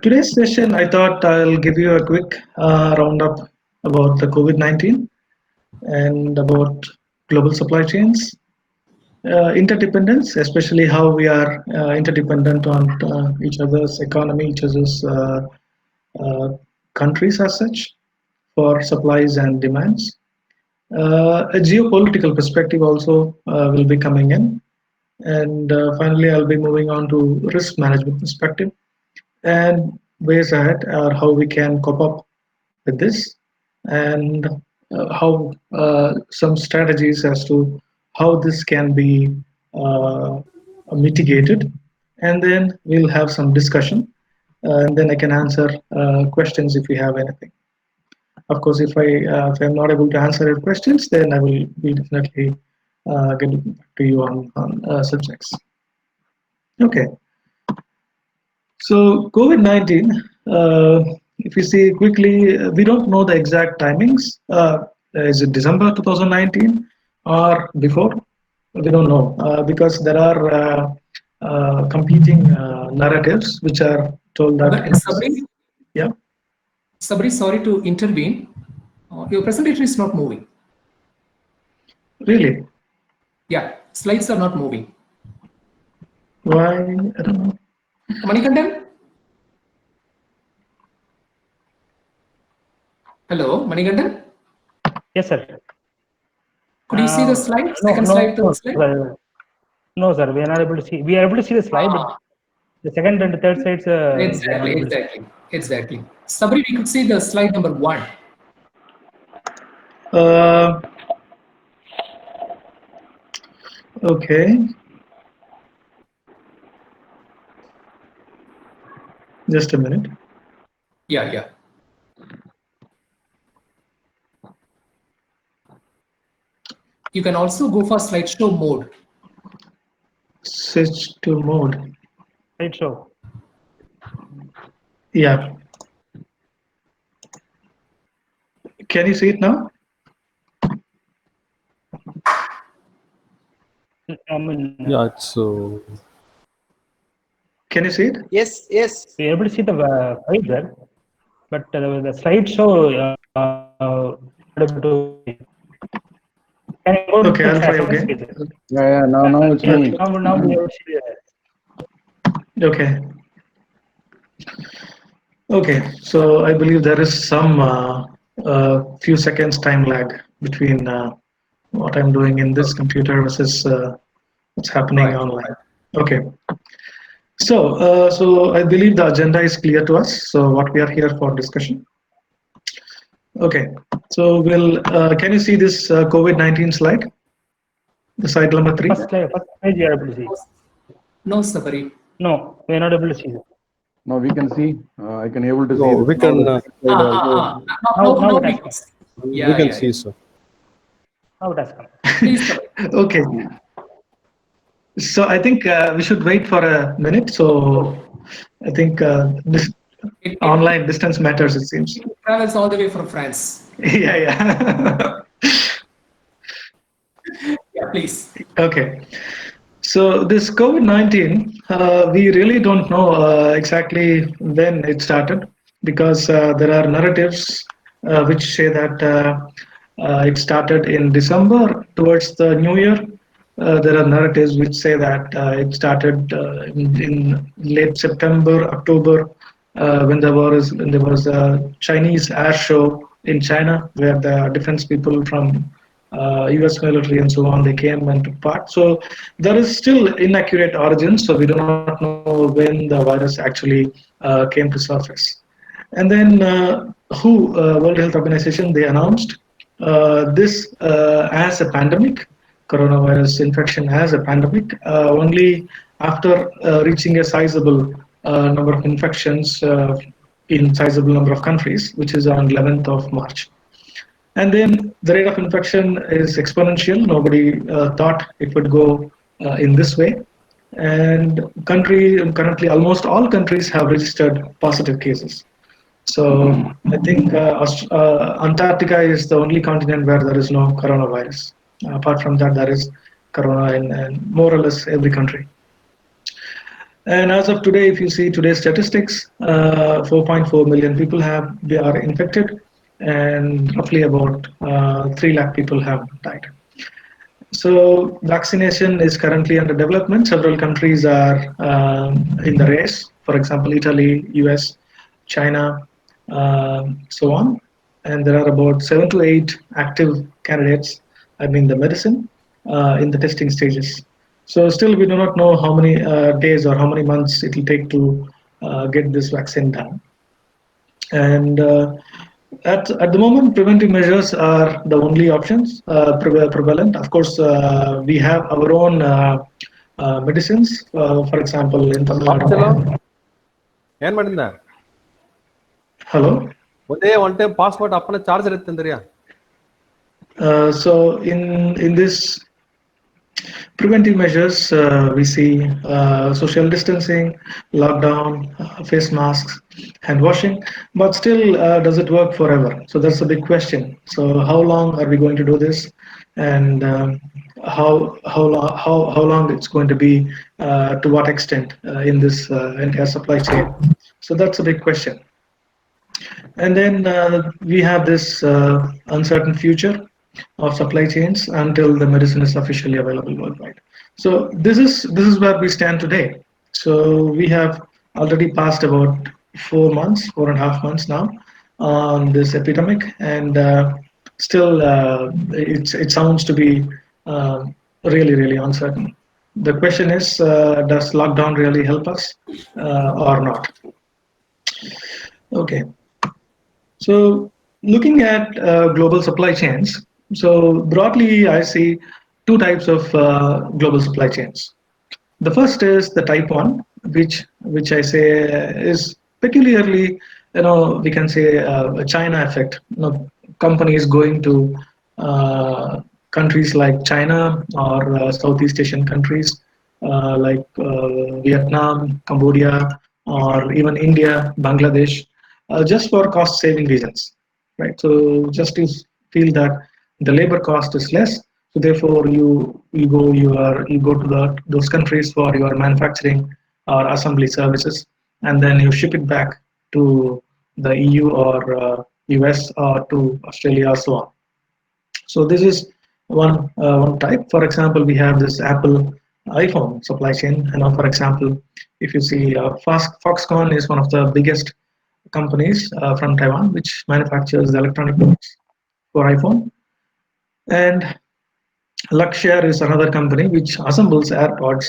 today's session, I thought I'll give you a quick roundup about the COVID-19 and about global supply chains, interdependence, especially how we are interdependent on each other's economy, each other's uh, countries as such for supplies and demands. A geopolitical perspective also will be coming in. And finally, I'll be moving on to risk management perspective and ways ahead or how we can cope up with this and how some strategies as to how this can be uh, mitigated, and then we'll have some discussion, and then I can answer questions if you have anything. Of course, if I'm not able to answer your questions, then I will be definitely getting back to you on subjects. Okay. So COVID-19, if you see quickly, we don't know the exact timings. Is it December 2019 or before? We don't know because there are competing narratives which are told that. Sabari, Yeah. Sabari, sorry to intervene. Your presentation is not moving. Really? Yeah, slides are not moving. Why? I don't know. Manikandan? Hello, Manikandan? Yes, sir. Could you see the slide? Second slide, third slide? No, sir. We are not able to see. We are able to see the slide, but the second and the third slides. Exactly. Sabri, we could see the slide number 1. Okay. Just a minute. Yeah. You can also go for slideshow mode. Switch to mode. Slideshow. Yeah. Can you see it now? Yeah, it's Can you see it? Yes. We are able to see the slide there, but the slideshow. Okay, I'll try again. yeah. Now it's moving. Now we are see the. Okay. So I believe there is some few seconds time lag between what I'm doing in this computer versus what's happening online. Okay. So I believe the agenda is clear to us. So what we are here for discussion. Okay. So can you see this COVID-19 slide? The slide number 3. First slide we are able to see. No, Sabari. No, we are not able to see. No, we can see. I can able to see. No, we can. Now we can see. We can see, sir. Now it has come. Please, Sabari. Okay. So I think we should wait for a minute. So I think this online distance matters, it seems. It travels all the way from France. Yeah. Yeah, please. Okay. So this COVID-19, we really don't know exactly when it started because there are narratives which say that it started in December towards the New Year. There are narratives which say that it started in late September, October, when there was a Chinese air show in China where the defense people from US military and so on, they came and took part. So there is still inaccurate origins, so we do not know when the virus actually came to surface. And then World Health Organization, they announced this as a pandemic, coronavirus infection as a pandemic, only after reaching a sizable number of infections in sizable number of countries, which is on 11th of March. And then the rate of infection is exponential. Nobody thought it would go in this way. And currently almost all countries have registered positive cases. So I think Antarctica is the only continent where there is no coronavirus. Apart from that, there is corona in more or less every country. And as of today, if you see today's statistics, 4.4 million people they are infected, and roughly about 3 lakh people have died. So vaccination is currently under development. Several countries are in the race. For example, Italy, US, China, so on. And there are about 7 to 8 active candidates, I mean the medicine, in the testing stages. So still we do not know how many days or how many months it will take to get this vaccine done. And at the moment, preventive measures are the only options prevalent. Of course, we have our own medicines. For example, in Tamil Marcelo, Nadu. ಏನ್ ಮಾಡಿಂದ Hello. ಒಂದೇ one time passport ಅಪ್ಪನ charger ಎತ್ತಂದ್ರಿಯಾ So in this preventive measures, we see social distancing, lockdown, face masks, hand washing, but still, does it work forever? So that's a big question. So how long are we going to do this, and how long it's going to be, to what extent in this entire supply chain? So that's a big question. And then we have this uncertain future of supply chains until the medicine is officially available worldwide. So this is where we stand today. So we have already passed about 4 months, 4.5 months now on this epidemic, and still it sounds to be really uncertain. The question is, does lockdown really help us or not? Okay. So looking at global supply chains, so broadly I see two types of global supply chains. The first is the type one, which I say is peculiarly, we can say a China effect. Companies going to countries like China or Southeast Asian countries like Vietnam, Cambodia, or even India, Bangladesh, just for cost saving reasons, right? So just to feel that the labor cost is less, so therefore you go to those countries for your manufacturing or assembly services, and then you ship it back to the EU or US or to Australia or so on. So this is one type. For example, we have this Apple iPhone supply chain. For example, if you see, Foxconn is one of the biggest companies from Taiwan, which manufactures the electronic parts for iPhone. And Luxshare is another company which assembles AirPods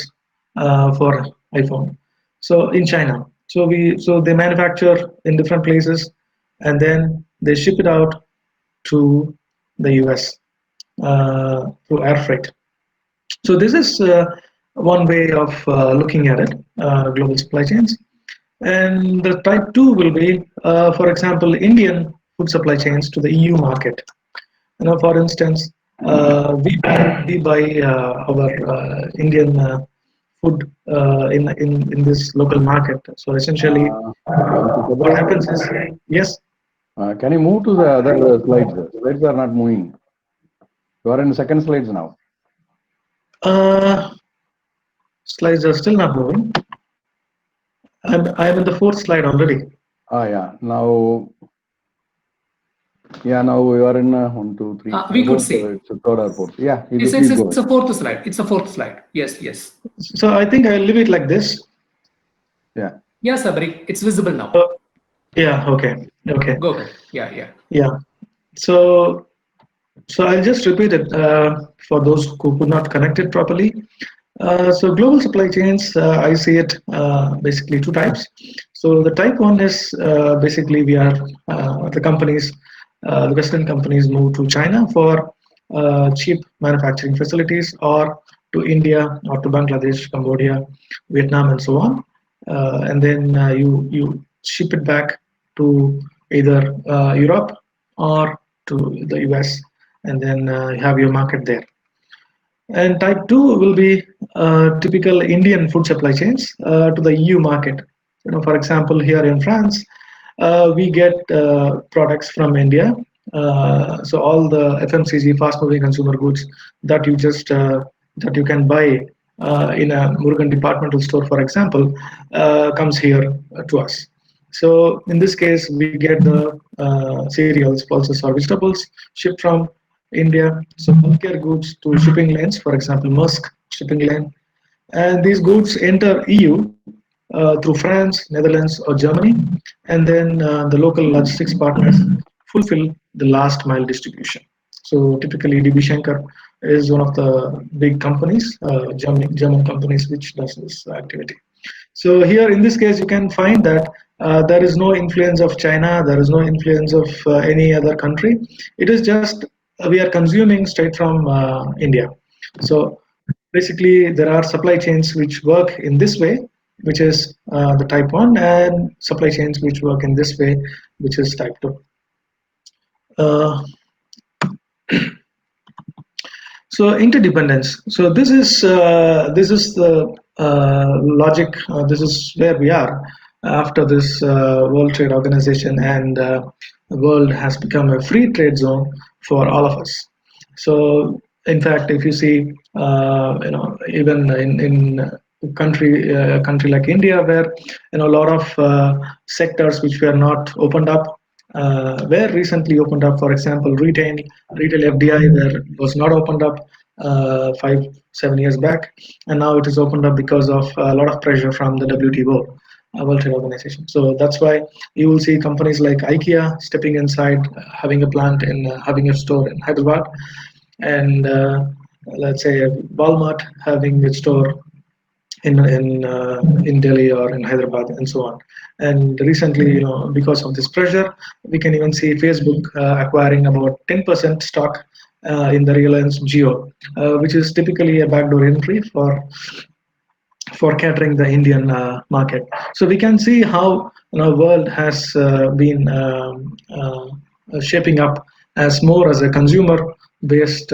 for iPhone. So in China, so they manufacture in different places, and then they ship it out to the US through air freight. So this is one way of looking at it, global supply chains. And the type two will be, for example, Indian food supply chains to the EU market. For instance, we buy our Indian food in this local market. So essentially, what happens is, yes. Can you move to the other slides? Slides are not moving. You are in the second slides now. Slides are still not moving. I'm in the fourth slide already. Yeah. Now we are in 1, 2, 3. We could see. It's a third or fourth. Yeah. It's a fourth slide. It's a fourth slide. Yes. So I think I'll leave it like this. Yeah. Yeah, Sabari, it's visible now. Yeah. Okay. Go ahead. Yeah. Yeah. So I'll just repeat it for those who could not connect it properly. So global supply chains, I see it basically two types. So the type one is basically we are the companies, the Western companies move to China for cheap manufacturing facilities, or to India, or to Bangladesh, Cambodia, Vietnam, and so on. And then you ship it back to either Europe or to the US, and then you have your market there. And type 2 will be typical Indian food supply chains to the EU market. For example, here in France, we get products from India. So all the FMCG, fast-moving consumer goods that you can buy in a Murugan departmental store, for example, comes here to us. So in this case, we get the cereals, pulses, or vegetables shipped from India. So healthcare goods to shipping lanes, for example, Musk shipping lane, and these goods enter EU through France, Netherlands, or Germany, and then the local logistics partners fulfill the last mile distribution. So typically, DB Schenker is one of the big companies, German companies, which does this activity. So here, in this case, you can find that there is no influence of China, there is no influence of any other country. It is just we are consuming straight from India. So basically, there are supply chains which work in this way, which is the type 1, and supply chains which work in this way, which is type 2. Uh, so interdependence. So this is the logic. This is where we are after this World Trade Organization, and the world has become a free trade zone for all of us. So in fact, if you see, even in a country like India, where a lot of sectors which were not opened up were recently opened up. For example, retail FDI where it was not opened up 5-7 years back, and now it is opened up because of a lot of pressure from the WTO. World Trade Organization. So that's why you will see companies like IKEA stepping inside, having a plant in, having a store in Hyderabad, and let's say Walmart having its store in Delhi or in Hyderabad and so on. And recently, because of this pressure, we can even see Facebook acquiring about 10% stock in the Reliance Jio, which is typically a backdoor entry for catering the Indian market. So we can see how world has been shaping up as more as a consumer-based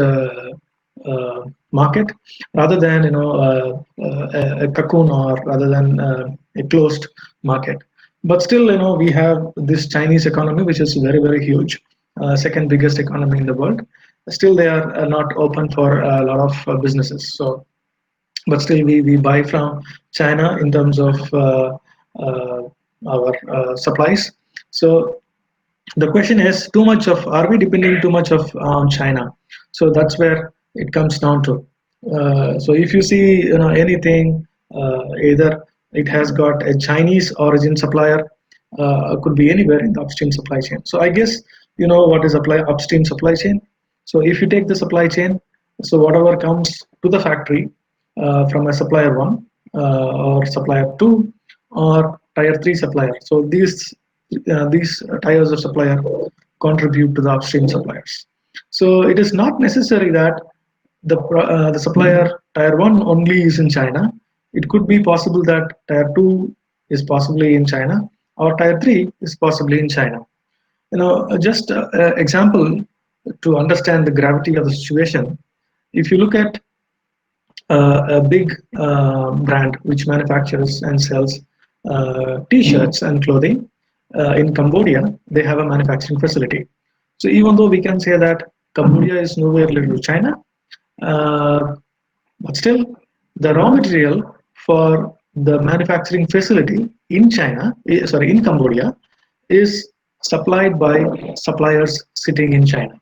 market rather than a cocoon, or rather than a closed market. But still, we have this Chinese economy, which is very, very huge, second biggest economy in the world. Still, they are not open for a lot of businesses. So but still we buy from China in terms of our supplies. So the question is, too much of, are we depending too much of on China? So that's where it comes down to. So if you see anything, either it has got a Chinese origin supplier, could be anywhere in the upstream supply chain. So I guess what is upstream supply chain. So if you take the supply chain, so whatever comes to the factory from a supplier 1 or supplier 2 or tier 3 supplier. So these tiers of supplier contribute to the upstream suppliers. So it is not necessary that the supplier tier 1 only is in China. It could be possible that tier 2 is possibly in China, or tier 3 is possibly in China. Just example to understand the gravity of the situation. If you look at a big brand which manufactures and sells t-shirts and clothing in Cambodia, they have a manufacturing facility. So even though we can say that Cambodia is nowhere related to China, but still the raw material for the manufacturing facility in in Cambodia is supplied by suppliers sitting in China,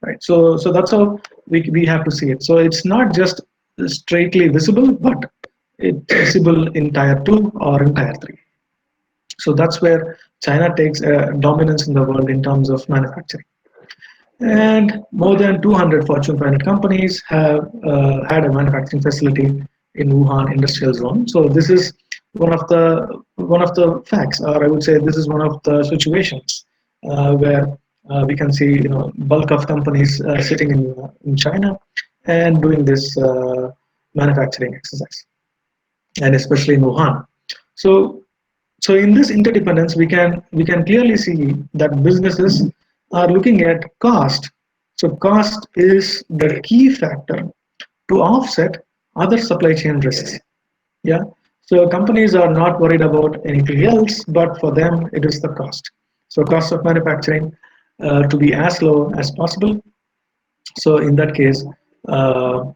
right? So that's how we have to see it. So it's not just straightly visible, but it's visible in tier 2 or in tier 3. So that's where China takes a dominance in the world in terms of manufacturing. And more than 200 Fortune 500 companies have had a manufacturing facility in Wuhan industrial zone. So this is one of the facts, or I would say this is one of the situations where we can see bulk of companies sitting in China and doing this manufacturing exercise, and especially in Wuhan. So in this interdependence, we can clearly see that businesses are looking at cost. So cost is the key factor to offset other supply chain risks. Yeah. So companies are not worried about anything else, but for them it is the cost. So cost of manufacturing to be as low as possible. So in that case,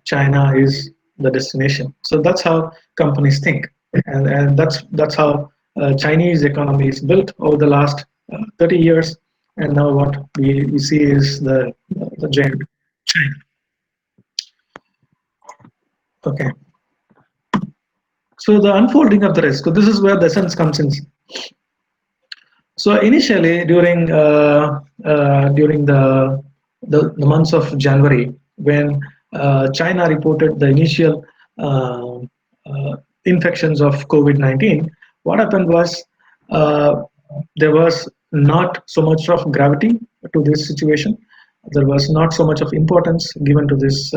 China is the destination. So that's how companies think, and that's how Chinese economy is built over the last 30 years. And now what we see is the giant China. Okay. So the unfolding of the risk. So this is where the essence comes in. So initially, during the months of January, when China reported the initial uh, infections of COVID-19, what happened was there was not so much of gravity to this situation. There was not so much of importance given to this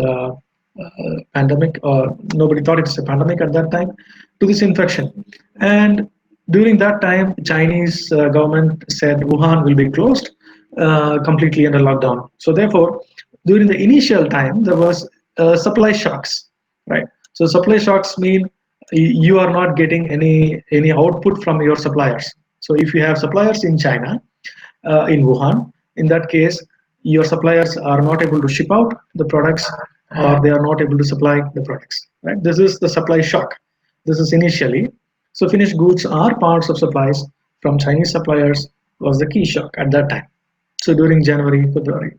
pandemic, or nobody thought it's a pandemic at that time, to this infection. And during that time, Chinese government said Wuhan will be closed completely under lockdown. So therefore, during the initial time, there was supply shocks, right? So supply shocks mean you are not getting any output from your suppliers. So if you have suppliers in China, in Wuhan, in that case, your suppliers are not able to ship out the products, or they are not able to supply the products, right? This is the supply shock. This is initially. So finished goods or parts of supplies from Chinese suppliers was the key shock at that time. So during January, February.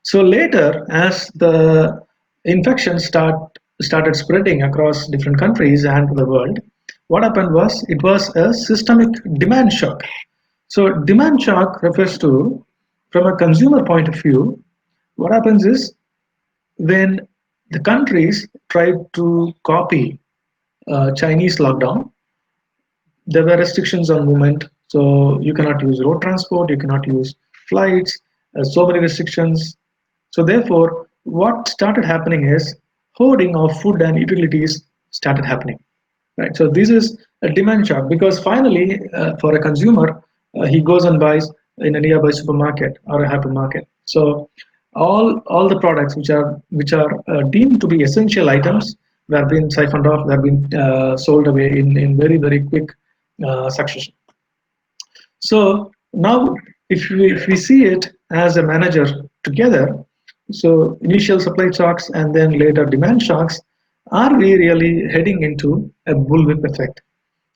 So later, as the infection started spreading across different countries and the world, what happened was it was a systemic demand shock. So demand shock refers to, from a consumer point of view, what happens is when the countries try to copy Chinese lockdown, there were restrictions on movement. So you cannot use road transport, you cannot use flights, so many restrictions. So therefore, what started happening is hoarding of food and utilities started happening. Right. So this is a demand shock, because finally, for a consumer, he goes and buys in a nearby supermarket or a hypermarket. So all the products which are deemed to be essential items were being siphoned off, were being sold away in very quick succession. So now, if we see it as a manager together, so initial supply shocks and then later demand shocks, are we really heading into a bullwhip effect?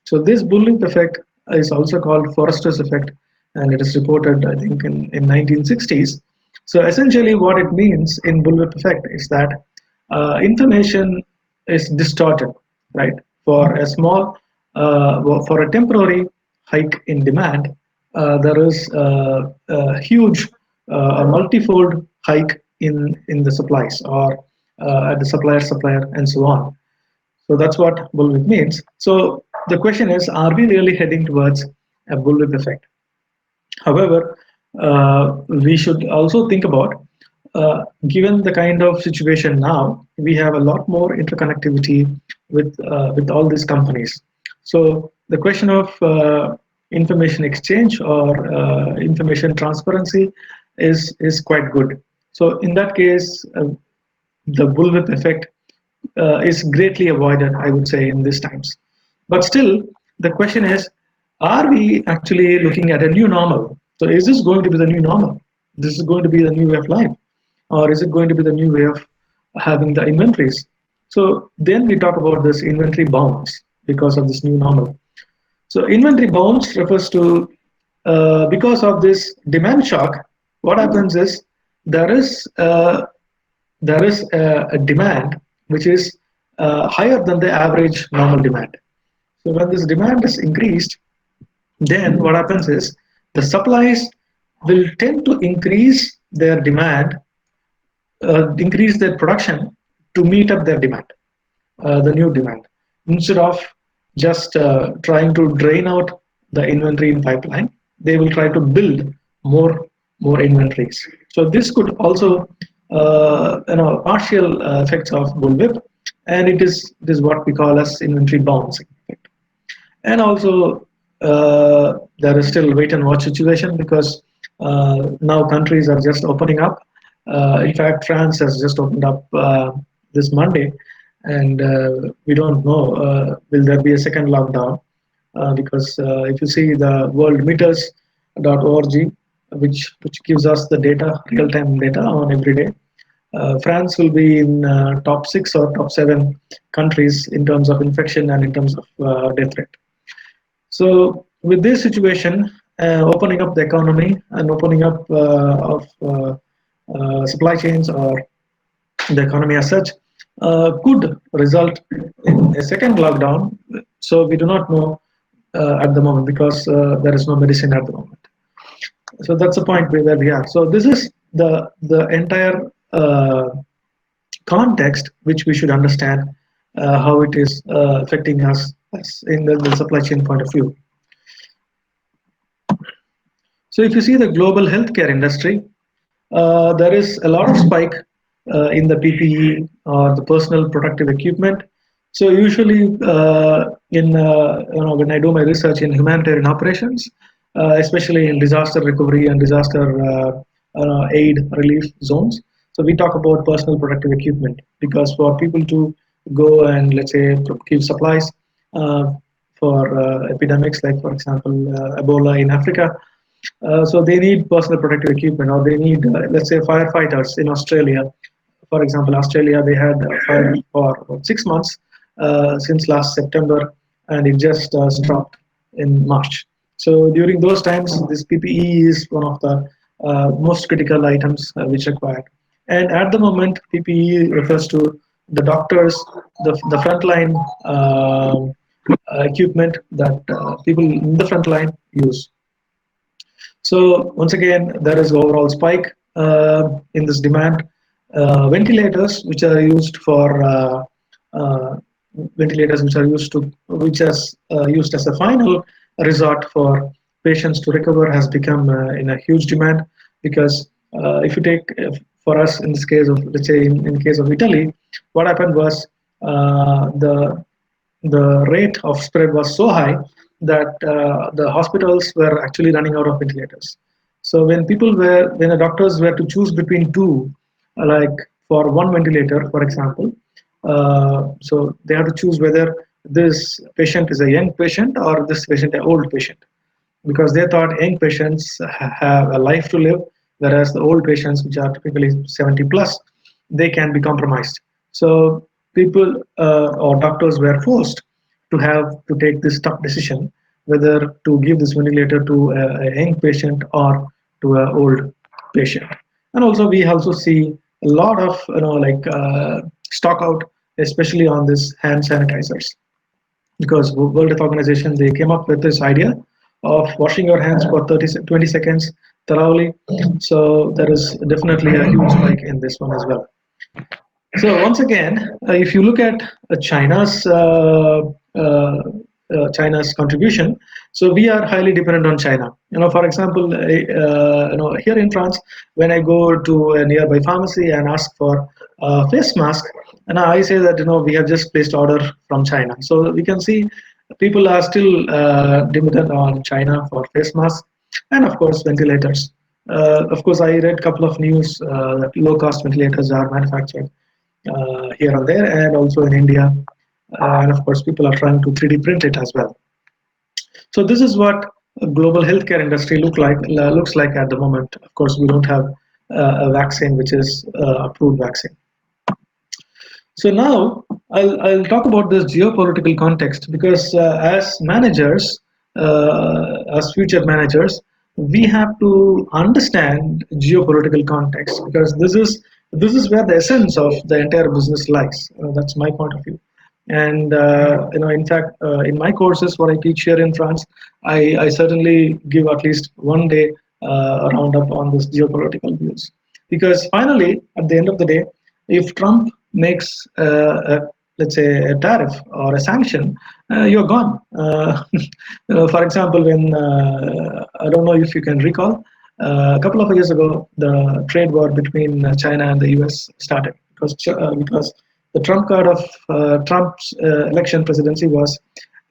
So this bullwhip effect is also called Forester's effect, and it is reported, I think, in 1960s. So essentially, what it means in bullwhip effect is that information is distorted, right? For a small, for a temporary hike in demand, there is a huge, a multifold hike in the supplies, or at the supplier, and so on. So that's what bullwhip means. So the question is, are we really heading towards a bullwhip effect? However, we should also think about, given the kind of situation now, we have a lot more interconnectivity with all these companies. So the question of information exchange, or information transparency is quite good. So in that case, the bullwhip effect is greatly avoided, I would say, in these times. But still, the question is, are we actually looking at a new normal? So is this going to be the new normal? This is going to be the new way of life? Or is it going to be the new way of having the inventories? So then we talk about this inventory bounce because of this new normal. So inventory bounce refers to, because of this demand shock, what happens is there is a demand which is higher than the average normal demand. So when this demand is increased, then what happens is the supplies will tend to increase their demand, increase their production to meet up their demand, the new demand, instead of just trying to drain out the inventory in pipeline. They will try to build more inventories. So this could also partial effects of bullwhip, and it is what we call as inventory bouncing effect. And also there is still wait and watch situation, because now countries are just opening up. In fact, France has just opened up this Monday, and we don't know will there be a second lockdown, because if you see the worldmeters.org, which gives us the data, real-time data on every day, France will be in top 6 or top 7 countries in terms of infection and in terms of death rate. So with this situation, opening up the economy and opening up of supply chains or the economy as such could result in a second lockdown. So we do not know at the moment because there is no medicine at the moment. So that's the point where we are. So this is the entire context which we should understand how it is affecting us as in the supply chain point of view. So if you see the global healthcare industry, there is a lot of spike in the PPE or the personal protective equipment. So usually when I do my research in humanitarian operations, especially in disaster recovery and disaster aid relief zones, so we talk about personal protective equipment because for people to go and let's say give supplies for epidemics like for example Ebola in Africa, so they need personal protective equipment, or they need, let's say, firefighters in Australia. For example, Australia, they had fire for about 6 months since last September, and it just stopped in March. So during those times, this PPE is one of the most critical items which are required. And at the moment, PPE refers to the doctors, the frontline equipment that people in the front line use. So once again, there is overall spike in this demand. Ventilators, which are used for ventilators, which are used as a final resort for patients to recover, has become in a huge demand because if you take for us in this case of let's say in case of Italy, what happened was the rate of spread was so high that the hospitals were actually running out of ventilators. So when the doctors were to choose between two, like for one ventilator, for example, so they have to choose whether this patient is a young patient or this patient an old patient, because they thought young patients have a life to live, whereas the old patients, which are typically 70 plus, they can be compromised. So people or doctors were forced to have to take this tough decision whether to give this ventilator to a young patient or to an old patient. And also we also see a lot of stock out, especially on this hand sanitizers, because World Health Organization, they came up with this idea of washing your hands for 20 seconds thoroughly. So there is definitely a huge spike in this one as well. So once again, if you look at China's contribution, so we are highly dependent on China. For example, here in France, when I go to a nearby pharmacy and ask for a face mask, and I say that we have just placed order from China. So we can see people are still dependent on China for face masks and of course ventilators. Of course, I read a couple of news that low-cost ventilators are manufactured here and there, and also in India. And of course, people are trying to 3D print it as well. So this is what a global healthcare industry looks like at the moment. Of course, we don't have a vaccine which is approved vaccine. So now I'll talk about this geopolitical context, because as managers, as future managers, we have to understand geopolitical context, because this is where the essence of the entire business lies. That's my point of view. And in fact, in my courses, what I teach here in France, I certainly give at least one day a roundup on this geopolitical views, because finally, at the end of the day, if Trump makes let's say a tariff or a sanction, you're gone. For example, when I don't know if you can recall, a couple of years ago, the trade war between China and the US started because the trump card of Trump's election presidency was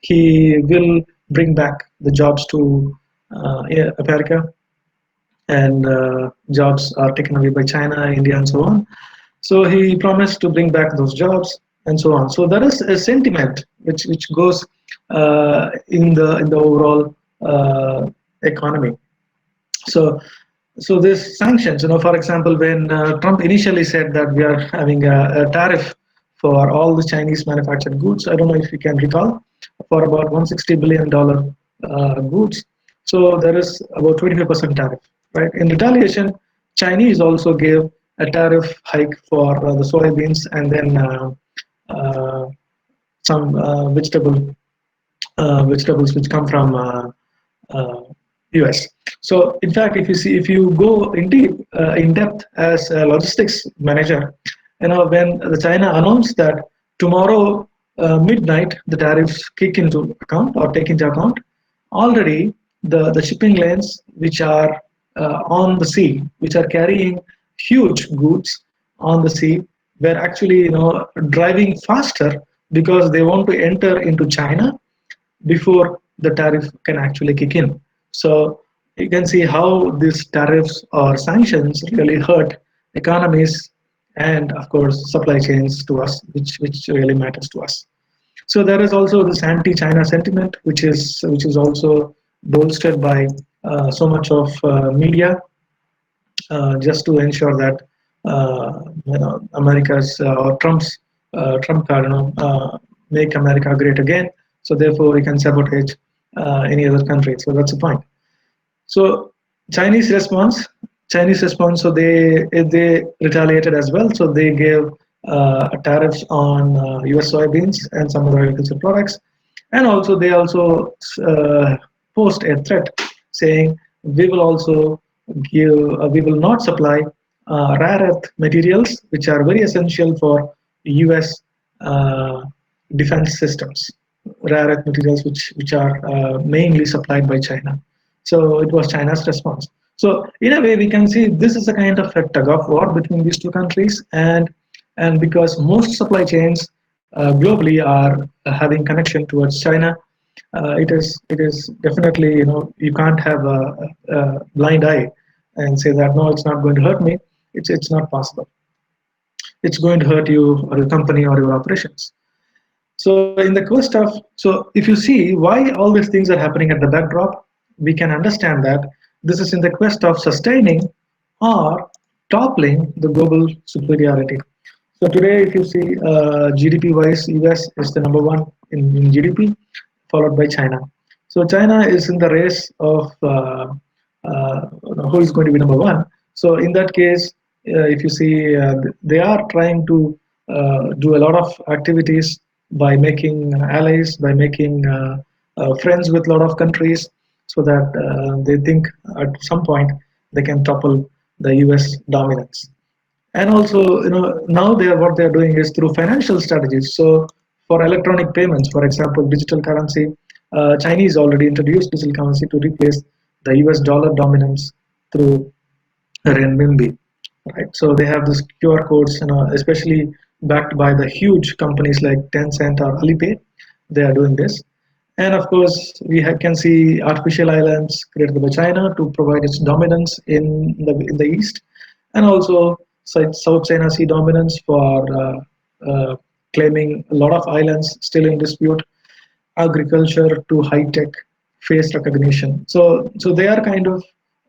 he will bring back the jobs to America, and jobs are taken away by China, India, and so on. So he promised to bring back those jobs and so on. So there is a sentiment which goes in the overall economy. So So this sanctions, for example, when Trump initially said that we are having a tariff for all the Chinese manufactured goods, I don't know if you can recall, for about $160 billion goods. So there is about 25% tariff, right? In retaliation, Chinese also gave a tariff hike for the soybeans and then uh, some vegetables which come from US. So in fact, if you go in depth as a logistics manager, when the China announced that tomorrow midnight the tariffs kick into account or take into account, already the shipping lanes which are on the sea, which are carrying huge goods on the sea, were actually driving faster because they want to enter into China before the tariff can actually kick in. So you can see how these tariffs or sanctions really hurt economies and of course supply chains to us, which really matters to us. So there is also this anti-China sentiment, which is also bolstered by so much of media, just to ensure that America's or Trump card, make America great again. So therefore, we can sabotage any other country. So that's the point. So Chinese response, Chinese response. So they retaliated as well. So they gave tariffs on U.S. soybeans and some other agricultural products, and also they also posed a threat saying we will also give we will not supply rare earth materials which are very essential for U.S. Defense systems. Rare earth materials which are mainly supplied by China. So it was China's response. So in a way, we can see this is a kind of a tug of war between these two countries, and because most supply chains globally are having connection towards China, it is definitely you can't have a blind eye and say that no, it's not going to hurt me. It's not possible. It's going to hurt you or your company or your operations. So in the quest of, so if you see why all these things are happening at the backdrop, we can understand that this is in the quest of sustaining or toppling the global superiority. So today, if you see GDP-wise, US is the number one in GDP, followed by China. So China is in the race of who is going to be number one. So in that case, if you see, they are trying to do a lot of activities by making allies, by making friends with a lot of countries, so that they think at some point they can topple the US dominance. And also, now what they're doing is through financial strategies. So for electronic payments, for example, digital currency, Chinese already introduced digital currency to replace the US dollar dominance through renminbi, right? So they have this QR codes, especially backed by the huge companies like Tencent or Alipay. They are doing this. And of course, can see artificial islands created by China to provide its dominance in the east, and also South China Sea dominance for claiming a lot of islands still in dispute, agriculture to high tech, face recognition. So they are kind of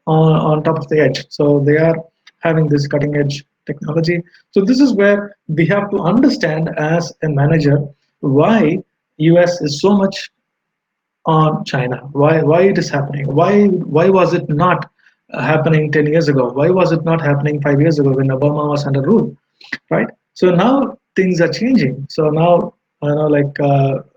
on top of the edge. So they are having this cutting edge technology. So this is where we have to understand as a manager why US is so much on China. Why it is happening? Why was it not happening 10 years ago? Why was it not happening 5 years ago when Obama was under rule, right? So now things are changing. So now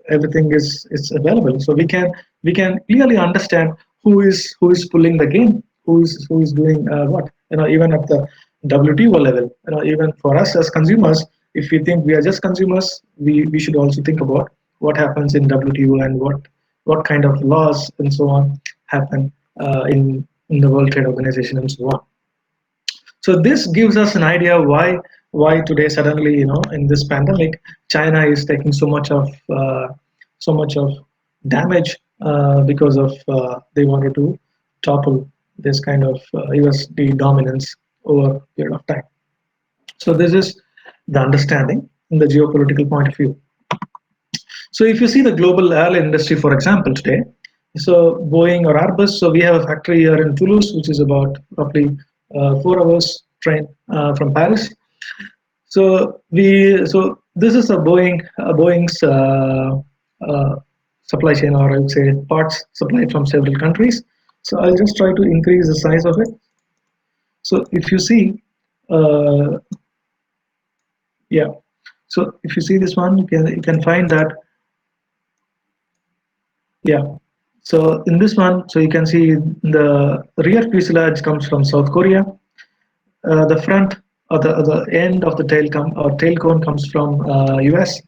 everything is available. So we can clearly understand who is pulling the game, who is doing what. Even at the WTO level, even for us as consumers, if we think we are just consumers, we should also think about what happens in WTO and what kind of laws and so on happen in the World Trade Organization and so on. So this gives us an idea why today suddenly in this pandemic China is taking so much of damage because of they wanted to topple this kind of USD dominance over a period of time. So this is the understanding in the geopolitical point of view. So if you see the global airline industry, for example, today, So Boeing or Airbus. So we have a factory here in Toulouse, which is about roughly 4 hours train from Paris. So this is Boeing's supply chain, or I would say parts supplied from several countries. So I'll just try to increase the size of it. So if you see, uh, yeah. So if you see this one, you can find that, yeah. So in this one, so you can see the rear fuselage comes from South Korea. The front or the end of the tail cone comes from US.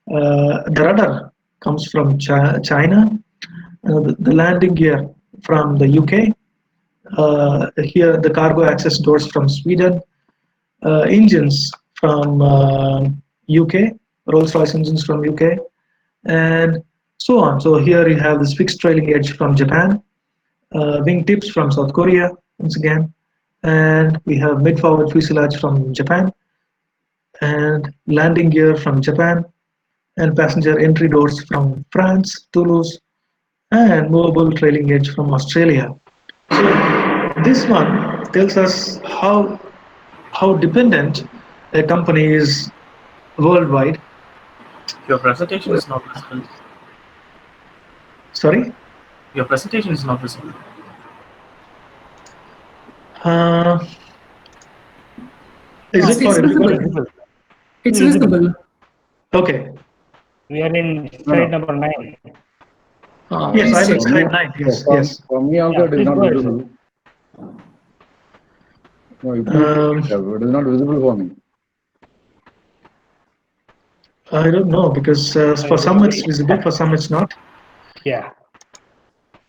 The rudder comes from China. The landing gear from the UK. Here the cargo access doors from Sweden. Engines from UK. Rolls-Royce engines from UK, and so on. So here you have this fixed trailing edge from Japan. Wing tips from South Korea once again, and we have mid-forward fuselage from Japan, and landing gear from Japan, and passenger entry doors from France, Toulouse, and movable trailing edge from Australia. So this one tells us how dependent a company is worldwide. Your presentation is not visible. Sorry. Your presentation is not visible. Is it for everybody? Visible. It's visible. Okay. We are in slide number 9. Yes, Please I'm check. in slide 9. Yes, yes. For me also Yeah, it is please not go ahead, visible. No, it is not visible for me. I don't know, because for some it's visible, for some it's not. Yeah,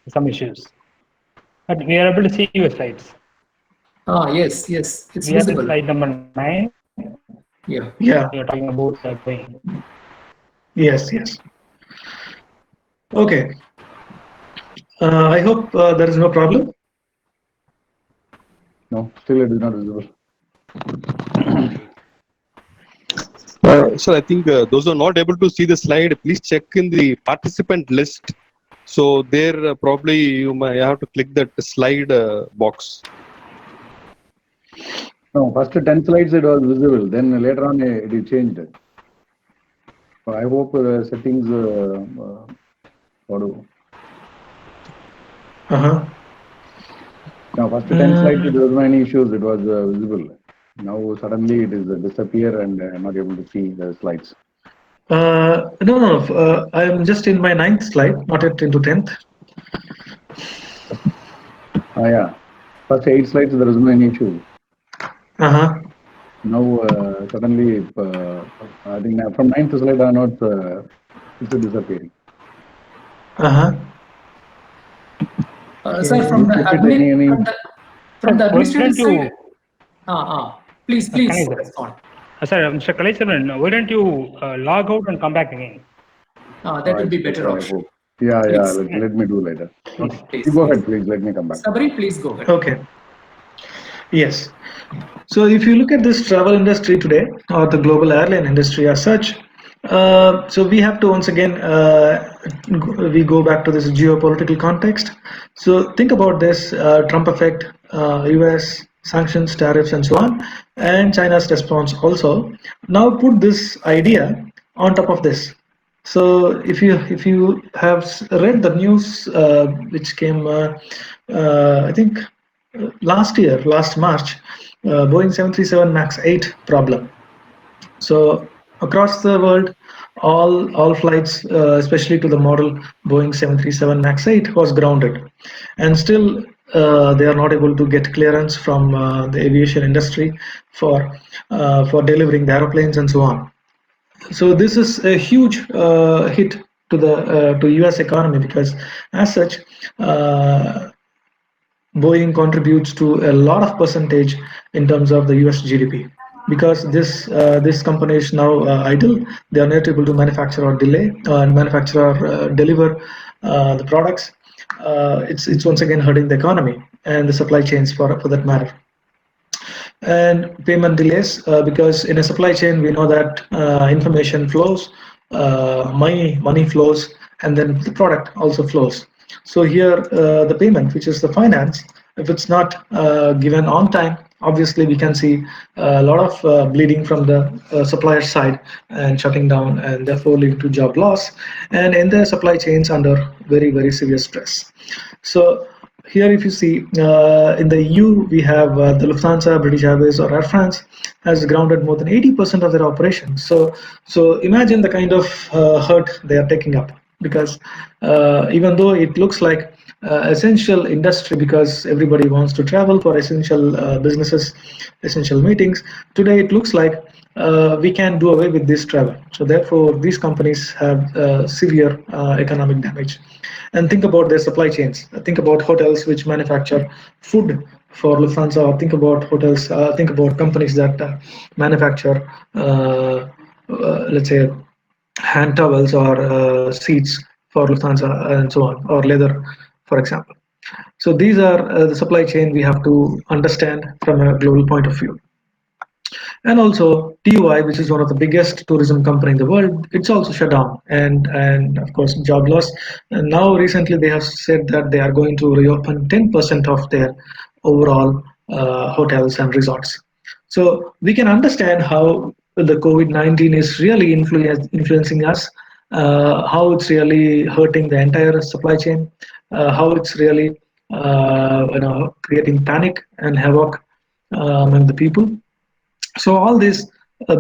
some issues. But we are able to see your slides. Yes, it's We are in visible. slide number 9. Yeah. Yeah. We are talking about Boeing. Yes, yes. Okay. I hope there is no problem. No, still it is not visible. So I think those who are not able to see the slide, please check in the participant list. So there probably you might have to click that slide box. No, first 10 slides it was visible. Then later on it changed. So I hope settings. Now first 10 slides there was no any issues. It was visible. Now suddenly it is disappear and I'm not able to see the slides. No. I'm just in my 9th slide, not yet into 10th. Yeah. First 8 slides there was no any issue. Now suddenly I think from 9th slide onwards it's disappearing. Sir, from the admin, from the administrative Why side. Please Connect. respond. Sir, Mr. Kalaicharan, why don't you log out and come back again? That would be better option. Yeah, Please. let me do later. Please. Please. You go ahead, please. Let me come back. Sabari, please go ahead. Okay. Yes. So if you look at this travel industry today, or the global airline industry as such, so we have to once again we go back to this geopolitical context. So think about this: Trump effect, U.S. sanctions, tariffs, and so on, and China's response also. Now put this idea on top of this. So if you have read the news which came, I think last March, Boeing 737 MAX 8 problem. So across the world, all flights, especially to the model Boeing 737 MAX 8, was grounded, and still they are not able to get clearance from the aviation industry for delivering the aeroplanes and so on. So this is a huge hit to the US economy, because as such Boeing contributes to a lot of percentage in terms of the US GDP, because this company is now idle. They are not able to manufacture or deliver the products. It's once again hurting the economy and the supply chains for that matter. And payment delays, because in a supply chain we know that information flows, money flows, and then the product also flows. So here, the payment, which is the finance, if it's not given on time, obviously we can see a lot of bleeding from the supplier side and shutting down, and therefore leading to job loss, and in the supply chains under very severe stress. So here, if you see in the EU, we have the Lufthansa, British Airways, or Air France has grounded more than 80% of their operations. So imagine the kind of hurt they are taking up, because even though it looks like essential industry, because everybody wants to travel for essential businesses, essential meetings, today it looks like we can do away with this travel. So therefore, these companies have severe economic damage. And think about their supply chains. Think about hotels which manufacture food for Lufthansa, or think about hotels, think about companies that manufacture, let's say, hand towels or seats for Lufthansa and so on, or leather, for example. So these are the supply chain we have to understand from a global point of view. And also TUI, which is one of the biggest tourism company in the world, it's also shut down, and of course job loss. And now recently they have said that they are going to reopen 10% of their overall hotels and resorts. So we can understand how the COVID-19 is really influencing us, how it's really hurting the entire supply chain, how it's really creating panic and havoc among the people. So all this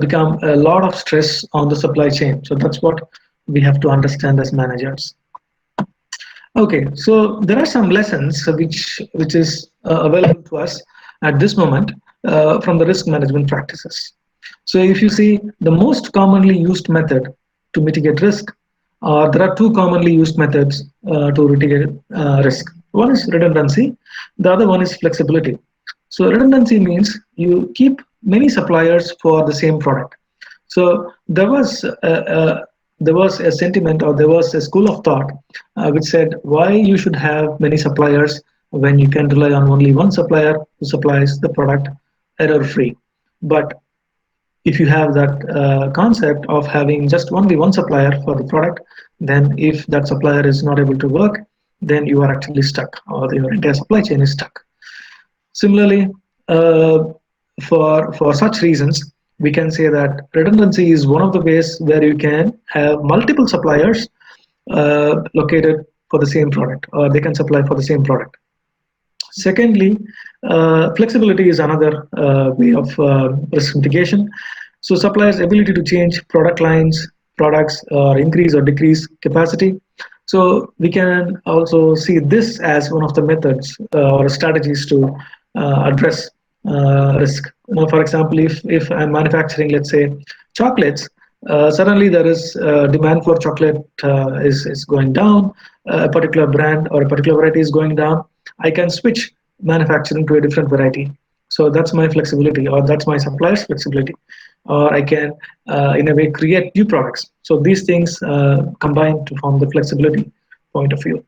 become a lot of stress on the supply chain. So that's what we have to understand as managers. Okay, so there are some lessons which is available to us at this moment from the risk management practices. So if you see the most commonly used method to mitigate risk, there are two commonly used methods to mitigate risk. One is redundancy, the other one is flexibility. So redundancy means you keep many suppliers for the same product. So there was a sentiment, or there was a school of thought which said why you should have many suppliers when you can rely on only one supplier who supplies the product error-free. But if you have that concept of having just only one supplier for the product, then if that supplier is not able to work, then you are actually stuck, or your entire supply chain is stuck. Similarly, for such reasons, we can say that redundancy is one of the ways where you can have multiple suppliers located for the same product, or they can supply for the same product. Secondly, flexibility is another way of risk mitigation. So suppliers' ability to change product lines, products, or increase or decrease capacity. So we can also see this as one of the methods or strategies to address risk. For example, if I'm manufacturing, let's say, chocolates, suddenly there is demand for chocolate is going down, a particular brand or a particular variety is going down, I can switch manufacturing to a different variety. So that's my flexibility, or that's my supplier's flexibility. Or I can, in a way, create new products. So these things combine to form the flexibility point of view.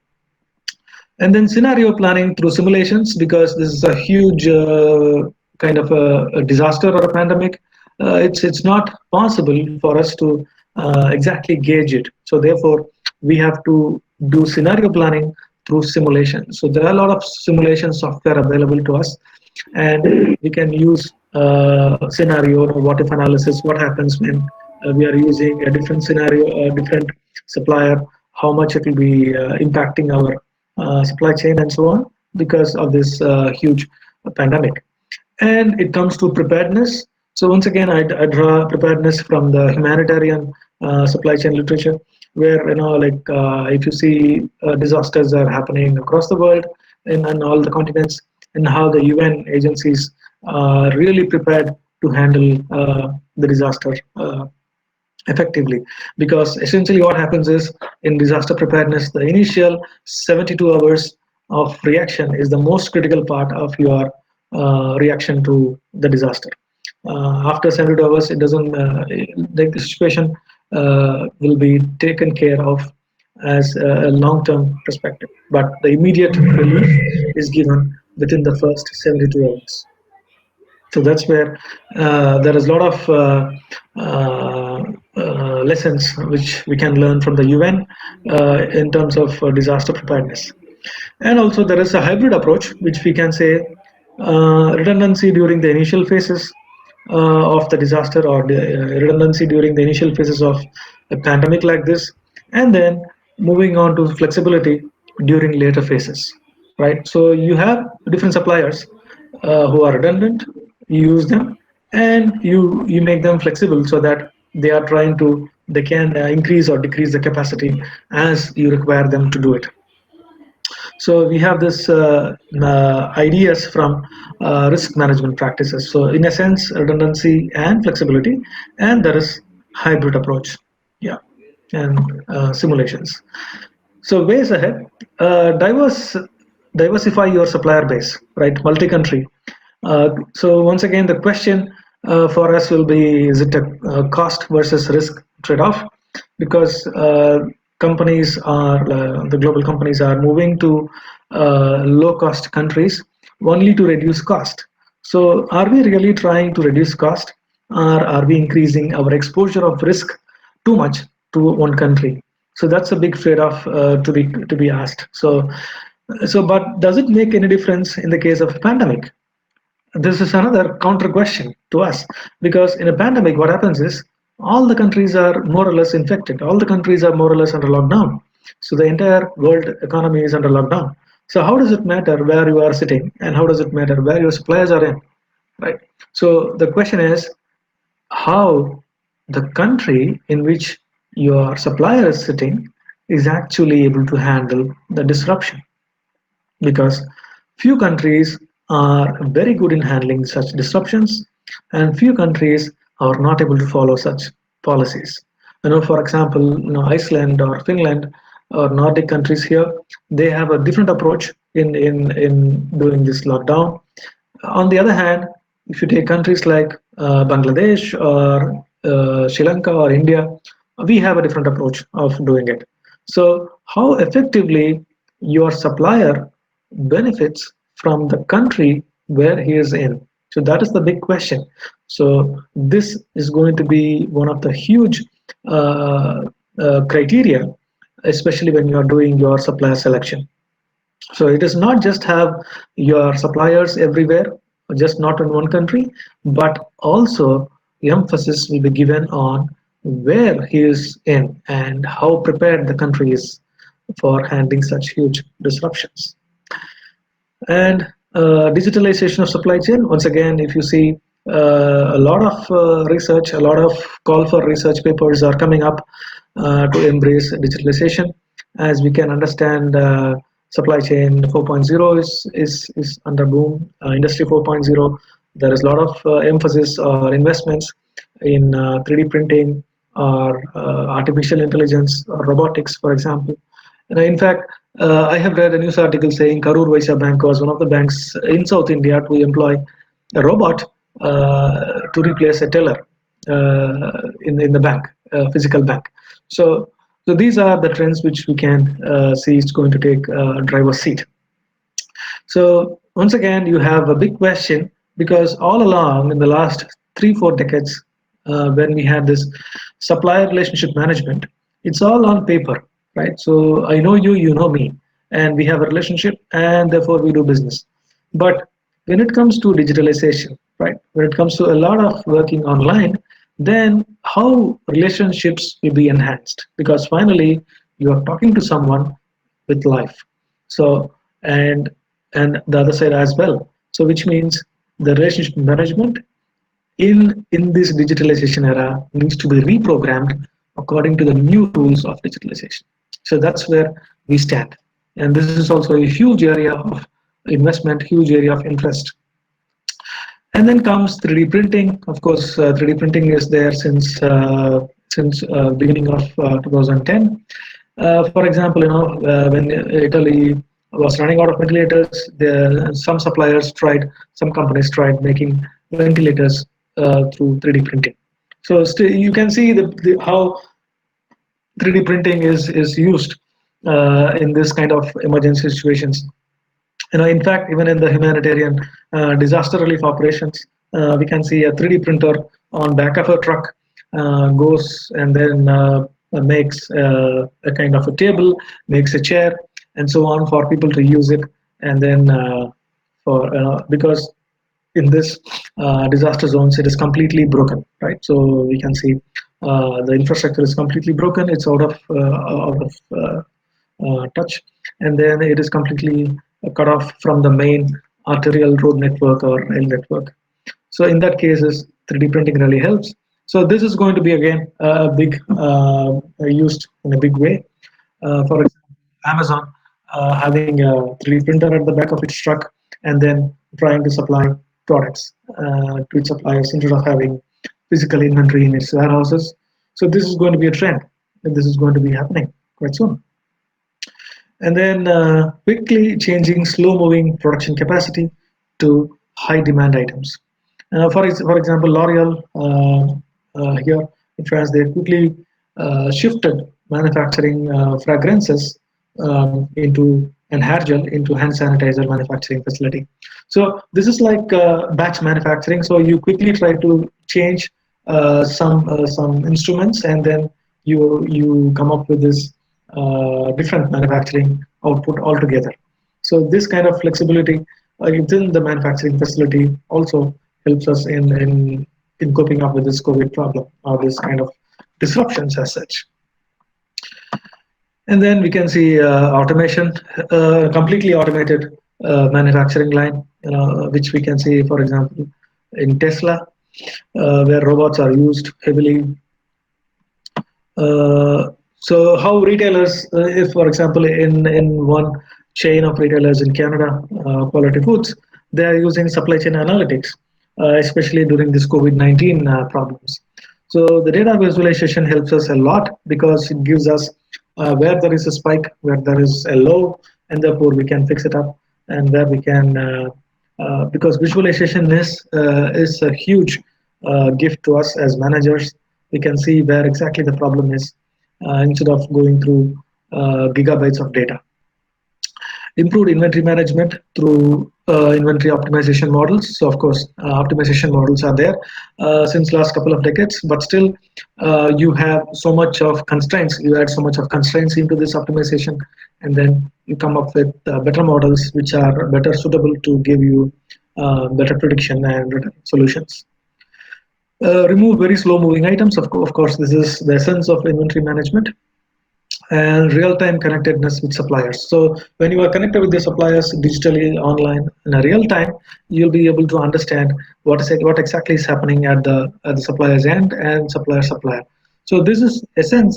And then scenario planning through simulations, because this is a huge kind of a disaster or a pandemic. It's not possible for us to exactly gauge it. So therefore, we have to do scenario planning through simulation. So there are a lot of simulation software available to us, and we can use scenario or what if analysis. What happens when we are using a different scenario, a different supplier, how much it will be impacting our supply chain and so on, because of this huge pandemic. And it comes to preparedness. So once again, I draw preparedness from the humanitarian supply chain literature, where if you see disasters are happening across the world in all the continents, and how the UN agencies are really prepared to handle the disaster effectively. Because essentially what happens is, in disaster preparedness, the initial 72 hours of reaction is the most critical part of your reaction to the disaster. After 72 hours, it doesn't, the situation will be taken care of as a long-term perspective, but the immediate relief is given within the first 72 hours. So that's where there is a lot of lessons which we can learn from the UN in terms of disaster preparedness. And also there is a hybrid approach, which we can say redundancy during the initial phases of the disaster, or the redundancy during the initial phases of a pandemic like this, and then moving on to flexibility during later phases, right? So you have different suppliers who are redundant, you use them, and you make them flexible so that they can increase or decrease the capacity as you require them to do it. So we have this ideas from risk management practices. So in a sense, redundancy and flexibility, and there is hybrid approach, yeah, and simulations. So ways ahead, diversify your supplier base, right? Multi-country. So once again, the question for us will be: is it a cost versus risk trade-off? Because the global companies are moving to low-cost countries only to reduce cost. So are we really trying to reduce cost, or are we increasing our exposure of risk too much to one country? So that's a big trade-off to be asked. But does it make any difference in the case of a pandemic? This is another counter question to us, because in a pandemic, what happens is all the countries are more or less infected. All the countries are more or less under lockdown. So the entire world economy is under lockdown. So how does it matter where you are sitting, and how does it matter where your suppliers are in, right? So the question is how the country in which your supplier is sitting is actually able to handle the disruption, because few countries are very good in handling such disruptions, and few countries are not able to follow such policies. For example, Iceland or Finland or Nordic countries here, they have a different approach in doing this lockdown. On the other hand, if you take countries like Bangladesh or Sri Lanka or India, we have a different approach of doing it. So how effectively your supplier benefits from the country where he is in? So that is the big question. So this is going to be one of the huge criteria, especially when you are doing your supplier selection. So it is not just have your suppliers everywhere, just not in one country, but also emphasis will be given on where he is in and how prepared the country is for handling such huge disruptions. And digitalization of supply chain. Once again, if you see a lot of research, a lot of call for research papers are coming up to embrace digitalization. As we can understand, supply chain 4.0 is under boom. Industry 4.0, there is a lot of emphasis or investments in 3D printing or artificial intelligence or robotics, for example. In fact, I have read a news article saying Karur Vysya Bank was one of the banks in South India to employ a robot to replace a teller in the bank, physical bank. So these are the trends which we can see is going to take a driver's seat. So once again, you have a big question, because all along in the last 3-4 decades, when we had this supplier relationship management, it's all on paper, right? So I know you, you know me, and we have a relationship, and therefore we do business. But when it comes to digitalization, right, when it comes to a lot of working online, then how relationships will be enhanced, because finally you are talking to someone with life. So and the other side as well. So which means the relationship management in this digitalization era needs to be reprogrammed according to the new rules of digitalization. So that's where we stand, and this is also a huge area of investment, huge area of interest. And then comes 3D printing. Of course, 3D printing is there since beginning of 2010. For example, when Italy was running out of ventilators, some suppliers tried, some companies tried making ventilators through 3D printing. So you can see how 3D printing is used in this kind of emergency situations. In fact, even in the humanitarian disaster relief operations, we can see a 3D printer on back of a truck goes and then makes a kind of a table, makes a chair, and so on for people to use it. And then for because in this disaster zones, it is completely broken, right? So we can see the infrastructure is completely broken. It's out of touch, and then it is completely cut off from the main arterial road network or rail network. So in that cases, 3D printing really helps. So this is going to be again a big used in a big way. For example, Amazon having a 3D printer at the back of its truck and then trying to supply products to its suppliers instead of having physical inventory in its warehouses. So this is going to be a trend, and this is going to be happening quite soon. And then quickly changing slow-moving production capacity to high-demand items. For example, L'Oreal here in France, they quickly shifted manufacturing fragrances into and hair gel into hand sanitizer manufacturing facility. So this is like batch manufacturing. So you quickly try to change some instruments, and then you come up with this different manufacturing output altogether. So this kind of flexibility within the manufacturing facility also helps us in coping up with this COVID problem or this kind of disruptions as such. And then we can see automation, completely automated manufacturing line, which we can see, for example, in Tesla, where robots are used heavily. So how retailers, if for example in one chain of retailers in Canada, Quality Foods, they are using supply chain analytics, especially during this COVID-19 problems. So the data visualization helps us a lot because it gives us where there is a spike, where there is a low, and therefore we can fix it up, and where we can because visualization is a huge gift to us as managers. We can see where exactly the problem is instead of going through gigabytes of data. Improved inventory management through inventory optimization models. So of course, optimization models are there since last couple of decades, but still you have so much of constraints. You add so much of constraints into this optimization, and then you come up with better models which are better suitable to give you better prediction and solutions. Remove very slow moving items. Of course, this is the essence of inventory management. And real-time connectedness with suppliers. So when you are connected with your suppliers digitally online in a real time, you'll be able to understand what exactly is happening at the supplier's end and supplier. So this is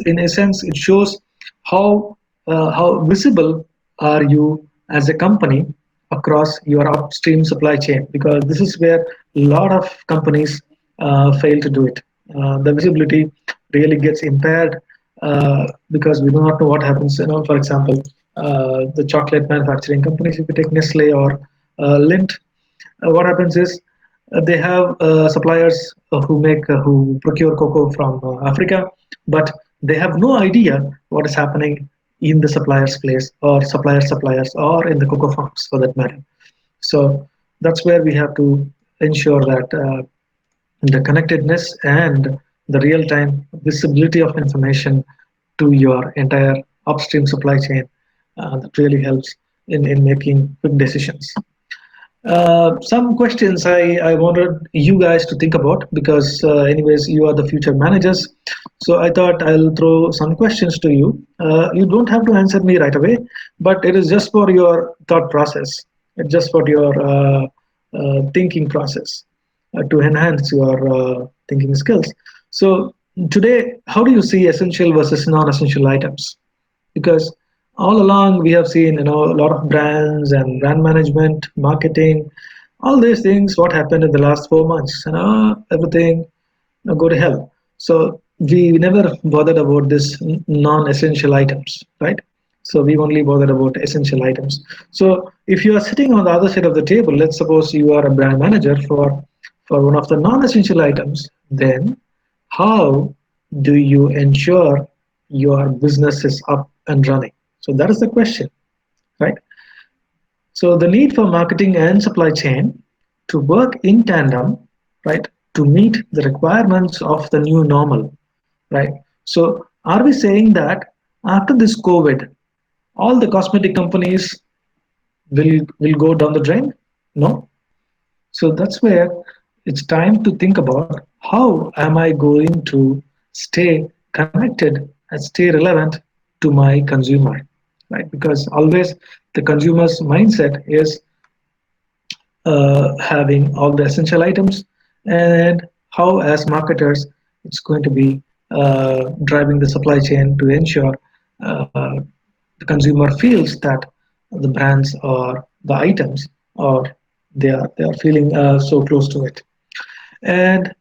in essence it shows how visible are you as a company across your upstream supply chain, because this is where a lot of companies fail to do it. The visibility really gets impaired because we do not know what happens. For example, the chocolate manufacturing companies, if you take Nestle or Lindt, what happens is they have suppliers who procure cocoa from Africa, but they have no idea what is happening in the supplier's place or suppliers or in the cocoa farms for that matter. So that's where we have to ensure that the connectedness and the real-time visibility of information to your entire upstream supply chain that really helps in making quick decisions. Some questions I wanted you guys to think about, because anyways you are the future managers, so I thought I'll throw some questions to you. You don't have to answer me right away, but it is just for your thought process. It's just for your thinking process to enhance your thinking skills. So today, how do you see essential versus non-essential items? Because all along we have seen a lot of brands and brand management, marketing, all these things. What happened in the last 4 months? Everything go to hell. So we never bothered about this non-essential items, right? So we only bothered about essential items. So if you are sitting on the other side of the table, let's suppose you are a brand manager for one of the non-essential items, then how do you ensure your business is up and running? So that is the question, right? So the need for marketing and supply chain to work in tandem, right, to meet the requirements of the new normal, right? So, are we saying that after this COVID, all the cosmetic companies will go down the drain? No. So that's where it's time to think about how am I going to stay connected and stay relevant to my consumer, right? Because always the consumer's mindset is having all the essential items, and how as marketers it's going to be driving the supply chain to ensure the consumer feels that the brands or the items or they are feeling so close to it. And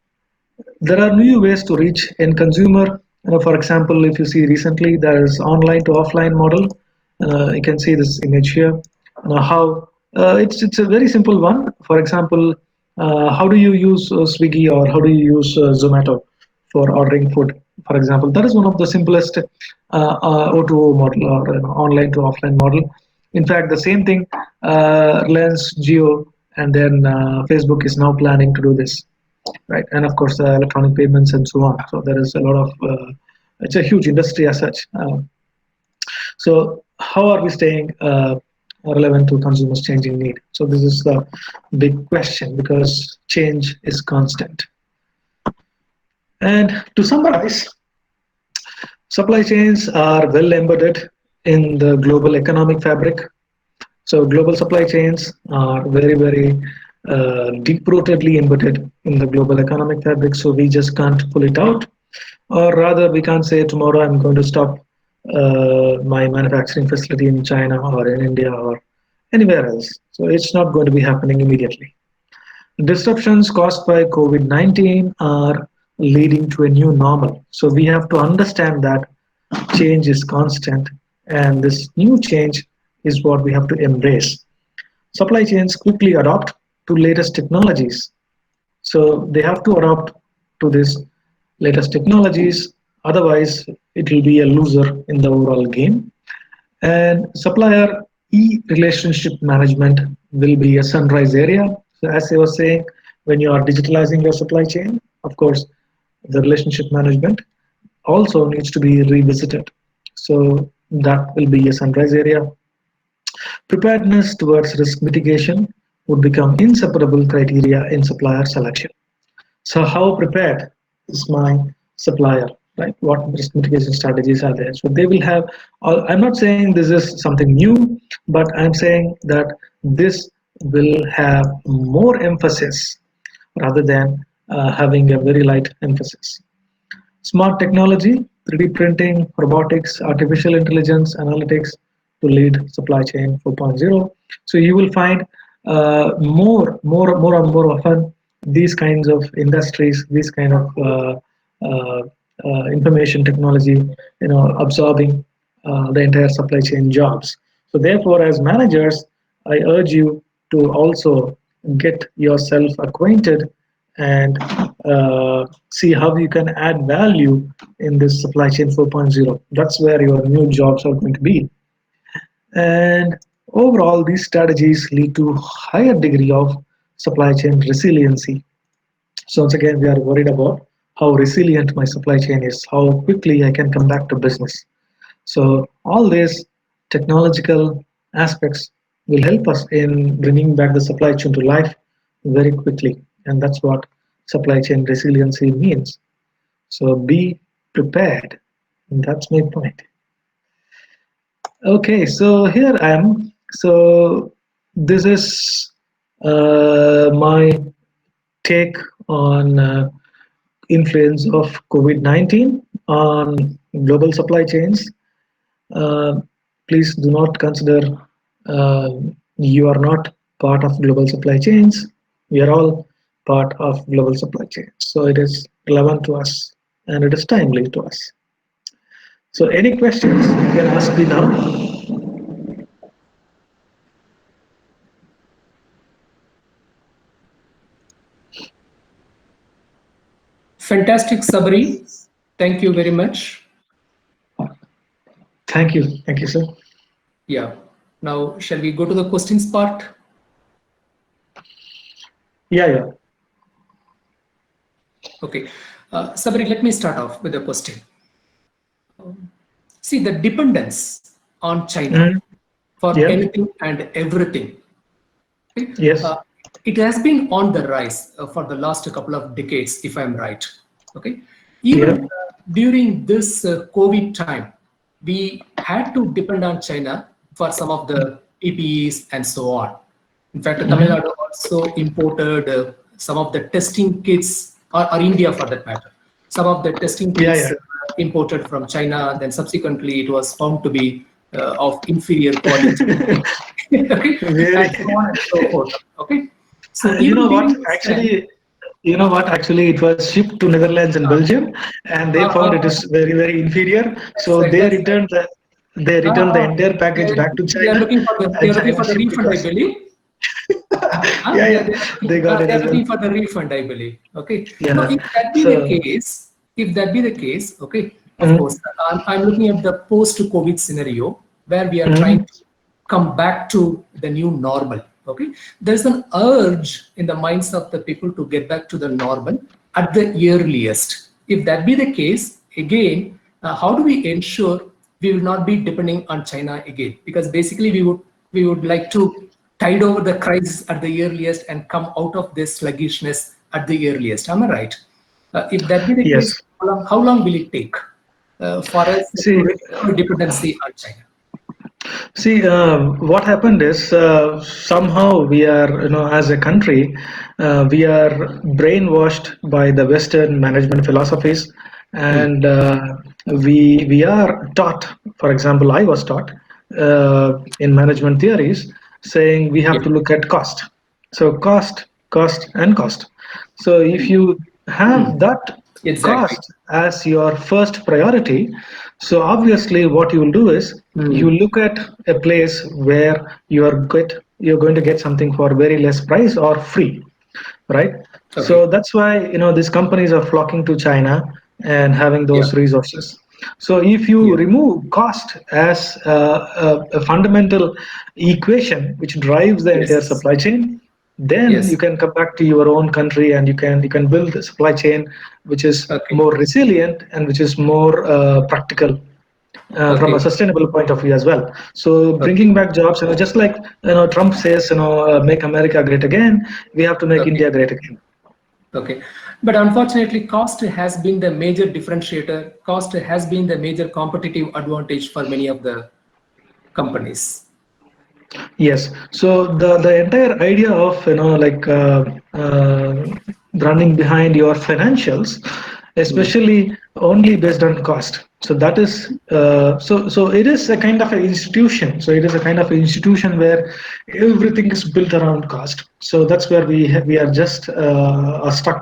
there are new ways to reach end consumer. For example, if you see recently, there is online to offline model. You can see this image here. How it's a very simple one. For example, how do you use Swiggy or how do you use Zomato for ordering food? For example, that is one of the simplest O2O model or online to offline model. In fact, the same thing, Reliance Jio and then Facebook is now planning to do this, right? And of course, electronic payments and so on. So there is a lot of it's a huge industry as such. So how are we staying relevant to consumers' changing need? So this is the big question because change is constant. And to summarize, supply chains are well embedded in the global economic fabric. So global supply chains are very, very deep-rootedly embedded in the global economic fabric. So we just can't pull it out, or rather, we can't say tomorrow I'm going to stop my manufacturing facility in China or in India or anywhere else. So it's not going to be happening immediately. Disruptions caused by COVID-19 are leading to a new normal. So we have to understand that change is constant, and this new change is what we have to embrace. Supply chains quickly adopt to latest technologies. So they have to adopt to this latest technologies, otherwise it will be a loser in the overall game. And supplier e-relationship management will be a sunrise area. So as I was saying, when you are digitalizing your supply chain, of course, the relationship management also needs to be revisited. So that will be a sunrise area. Preparedness towards risk mitigation would become inseparable criteria in supplier selection. So how prepared is my supplier, right? What risk mitigation strategies are there? So they will have, I'm not saying this is something new, but I'm saying that this will have more emphasis rather than having a very light emphasis. Smart technology, 3D printing, robotics, artificial intelligence, analytics to lead supply chain 4.0. So you will find more and more often these kinds of industries, these kind of uh, information technology, absorbing the entire supply chain jobs. So therefore, as managers, I urge you to also get yourself acquainted and see how you can add value in this supply chain 4.0. That's where your new jobs are going to be. And overall, these strategies lead to higher degree of supply chain resiliency. So once again, we are worried about how resilient my supply chain is, how quickly I can come back to business. So all these technological aspects will help us in bringing back the supply chain to life very quickly. And that's what supply chain resiliency means. So be prepared. And that's my point. Okay, so here I am. So this is my take on influence of COVID-19 on global supply chains. Uh, Please do not consider uh, you are not part of global supply chains. We are all part of global supply chains. So it is relevant to us and it is timely to us. So any questions you can ask me now. Fantastic, Sabari. Thank you very much. Thank you. Thank you, sir. Yeah. Now, shall we go to the questions part? Yeah. Okay. Sabari, let me start off with a question. See, the dependence on China Mhm. for Yeah. anything and everything, okay, Yes. it has been on the rise for the last couple of decades, if I'm right. Okay. Yeah. Even during this COVID time, we had to depend on China for some of the PPEs and so on. In fact, Tamil Mhm. Nadu also imported some of the testing kits, or India for that matter. Some of the testing Yeah. kits Yeah. imported from China, then subsequently it was found to be of inferior quality. Okay, and Very. so on and so forth. Okay, so You even know what? during this time, Actually, it was shipped to Netherlands and Belgium, and they found it uh, is very, very inferior. that's So right. That's right. they returned the entire They, package back to they are China, looking for the and China the shipped it refund, to I us. believe. Yeah, They, yeah, they got it they are as well. looking for the refund, I believe. Okay. Now, Yeah. if that be the So, case, if that be the case, okay, of mhm, course, I'm looking at the post-COVID scenario where we are trying mhm, to come back to the new normal. Okay. There's an urge in the minds of the people to get back to the normal at the earliest. If that be the case, again, how do we ensure we will not be depending on China again? Because basically, we would like to tide over the crisis at the earliest and come out of this sluggishness at the earliest. Am I right? If that be the case, yes. how long will it take for us to See, reduce our dependency on China? See, what happened is somehow we are, as a country, we are brainwashed by the Western management philosophies, Hmm. and we are taught. For example, I was taught in management theories saying we have Yeah, to look at cost. So cost, cost, and cost. So if you hmm. have that Exactly. cost as your first priority, so obviously what you will do is you Hmm. look at a place where you're going to get something for very less price or free, right? Okay. So that's why these companies are flocking to China and having Yeah. those resources. So if you Yeah. remove cost as a fundamental equation which drives the entire Yes. supply chain, then you Yes. can come back to your own country and you can build a supply chain which is Okay. more resilient and which is more practical from a Okay. sustainable point of view as well. So Okay. bringing back jobs, just like Trump says, make America great again. We have to make Okay. India great again. Okay. But unfortunately, cost has been the major differentiator. Cost has been the major competitive advantage for many of the companies. Yes. So the entire idea of running behind your financials, Hmm. especially only based on cost. So that is so it is a kind of an institution. So it is a kind of institution where everything is built around cost. So that's where we are just are stuck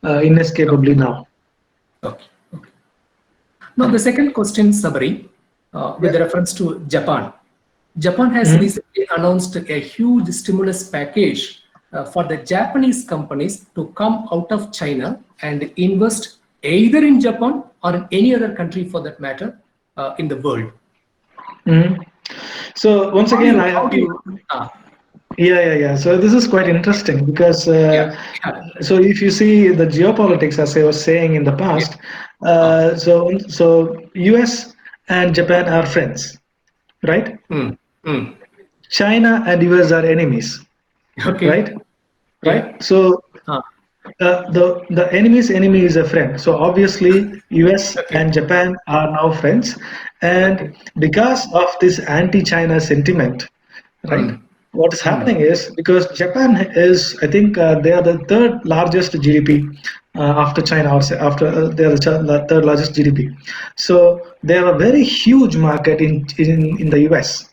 inescapably now. Okay. Now, the second question, Sabari, with Yeah. reference to Japan. Japan has Mhm. recently announced a huge stimulus package for the Japanese companies to come out of China and invest either in Japan or in any other country for that matter in the world. Mhm. So once again, I How have do you, to. uh, Yeah. So this is quite interesting because yeah, yeah, so if you see the geopolitics, as I was saying in the yeah, past, uh, so US and Japan are friends, right? mm, mm, China and US are enemies, okay, right? yeah, Right. So uh, the enemy's enemy is a friend. So obviously, US okay, and Japan are now friends, and okay, because of this anti-China sentiment, right? mm, What is mm, happening is because Japan is, I think, they are the third largest GDP after China, or say after they are the third largest GDP. So they have a very huge market in the US,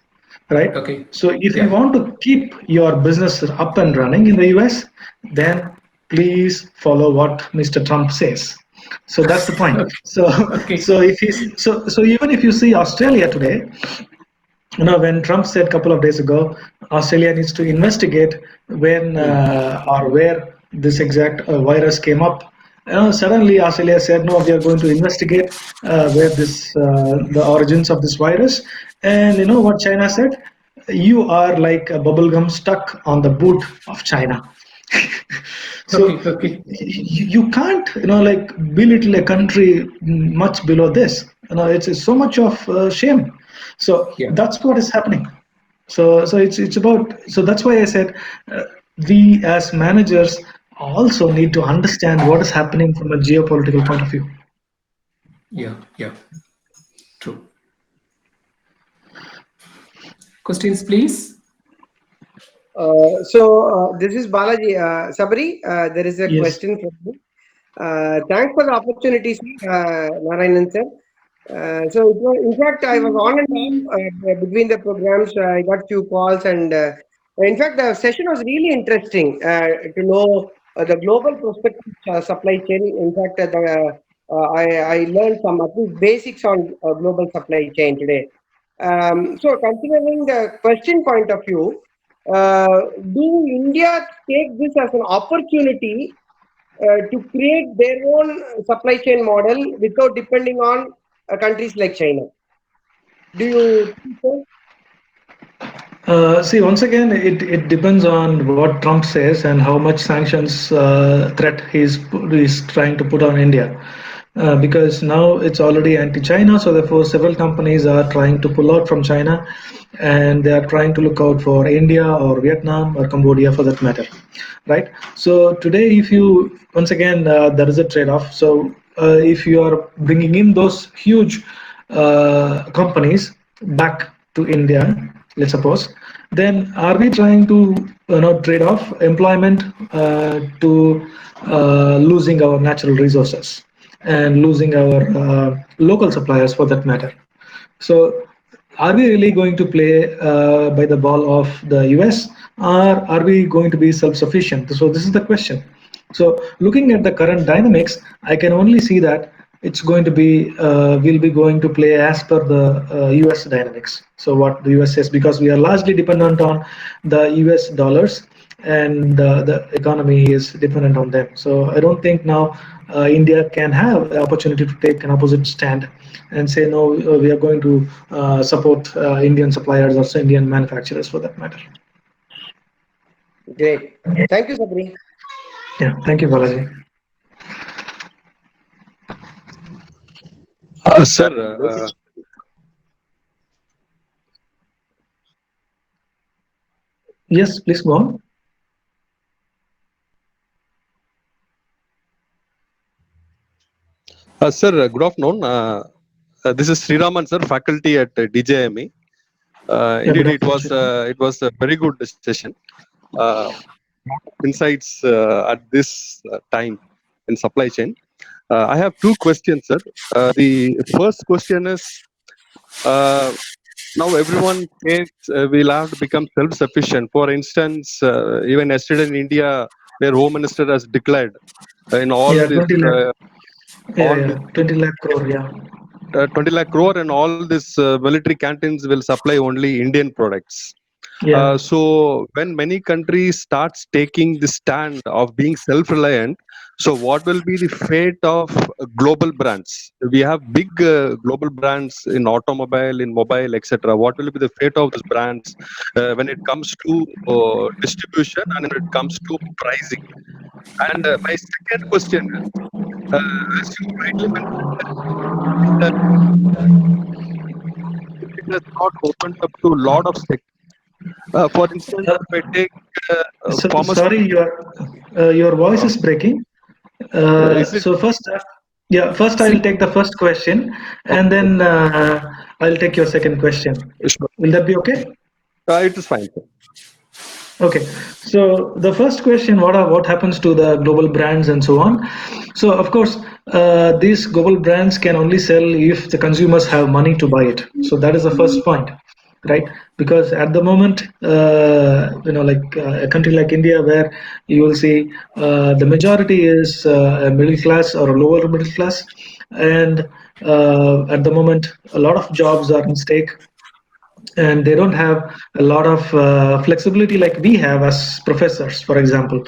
right? okay, So if you yeah, want to keep your business up and running in the US, then please follow what Mr. Trump says. So that's the point. okay, So okay, so even if you see Australia today, when Trump said a couple of days ago, Australia needs to investigate when mm, or where this exact virus came up. Suddenly, Australia said, "No, we are going to investigate where the origins of this virus." And you know what China said? You are like a bubble gum stuck on the boot of China. So Okay. you can't, like belittle a country much below this. It's so much of shame. So Yeah. that's what is happening. So it's about. So that's why I said we as managers also need to understand what is happening from a geopolitical point of view. Yeah. True. Questions, please. This is Balaji. Sabari, there is a Yes. question for you. Thanks for the opportunity, sir, Narayanan sir. In fact, I was on and off between the programs. I got few calls, and in fact, the session was really interesting to know the global prospective supply chain. In fact, I learned some at least basics on global supply chain today. Considering the question point of view, do India take this as an opportunity to create their own supply chain model without depending on countries like China? Do you think so? See, once again, it depends on what Trump says and how much sanctions threat he's trying to put on India. Because now it's already anti-China, so therefore several companies are trying to pull out from China, and they are trying to look out for India or Vietnam or Cambodia for that matter, right? So today, if you once again there is a trade-off. So if you are bringing in those huge companies back to India, let's suppose, then are we trying to trade off employment to losing our natural resources and losing our local suppliers for that matter? So are we really going to play by the ball of the US, or are we going to be self-sufficient? So this is the question. So looking at the current dynamics, I can only see that it's going to be we'll be going to play as per the US dynamics. So what the US says, because we are largely dependent on the US dollars, and the economy is dependent on them. So I don't think now India can have the opportunity to take an opposite stand and say no, we are going to support Indian suppliers or Indian manufacturers for that matter. Great. Thank you, Sabri. Yeah, thank you, Balaji. Sir, Yes, please go on. sir, good afternoon. This is Sriraman, sir, faculty at DJME. Yeah, Indeed, good it afternoon. was a very good session. Uh, Insights at this time in supply chain. I have two questions, sir. The first question is, now everyone thinks we'll have to become self-sufficient. For instance, even yesterday in India, their home minister has declared in Yeah, 20 lakh. Yeah, all yeah, this 20 lakh crore. Yeah, 20 lakh crore and all this military canteens will supply only Indian products. yeah. So when many countries starts taking the stand of being self-reliant, so what will be the fate of global brands? We have big global brands in automobile, in mobile, etc. What will be the fate of those brands when it comes to distribution and when it comes to pricing? And my second question is, as you rightly mentioned, that it has not opened up to a lot of sectors. For instance, Uh, if I take Sorry, pharmaceutical, your voice uh, is breaking. is it So first, yeah, first I'll See, take the first question, and okay? then I'll take your second question. Sure. Will that be okay? It is fine, sir. Okay, so the first question, what happens to the global brands and so on? So of course, these global brands can only sell if the consumers have money to buy it. So that is the first point, right? Because at the moment, like a country like India, where you will see the majority is a middle class or a lower middle class, and at the moment, a lot of jobs are in stake, and they don't have a lot of flexibility like we have as professors. For example,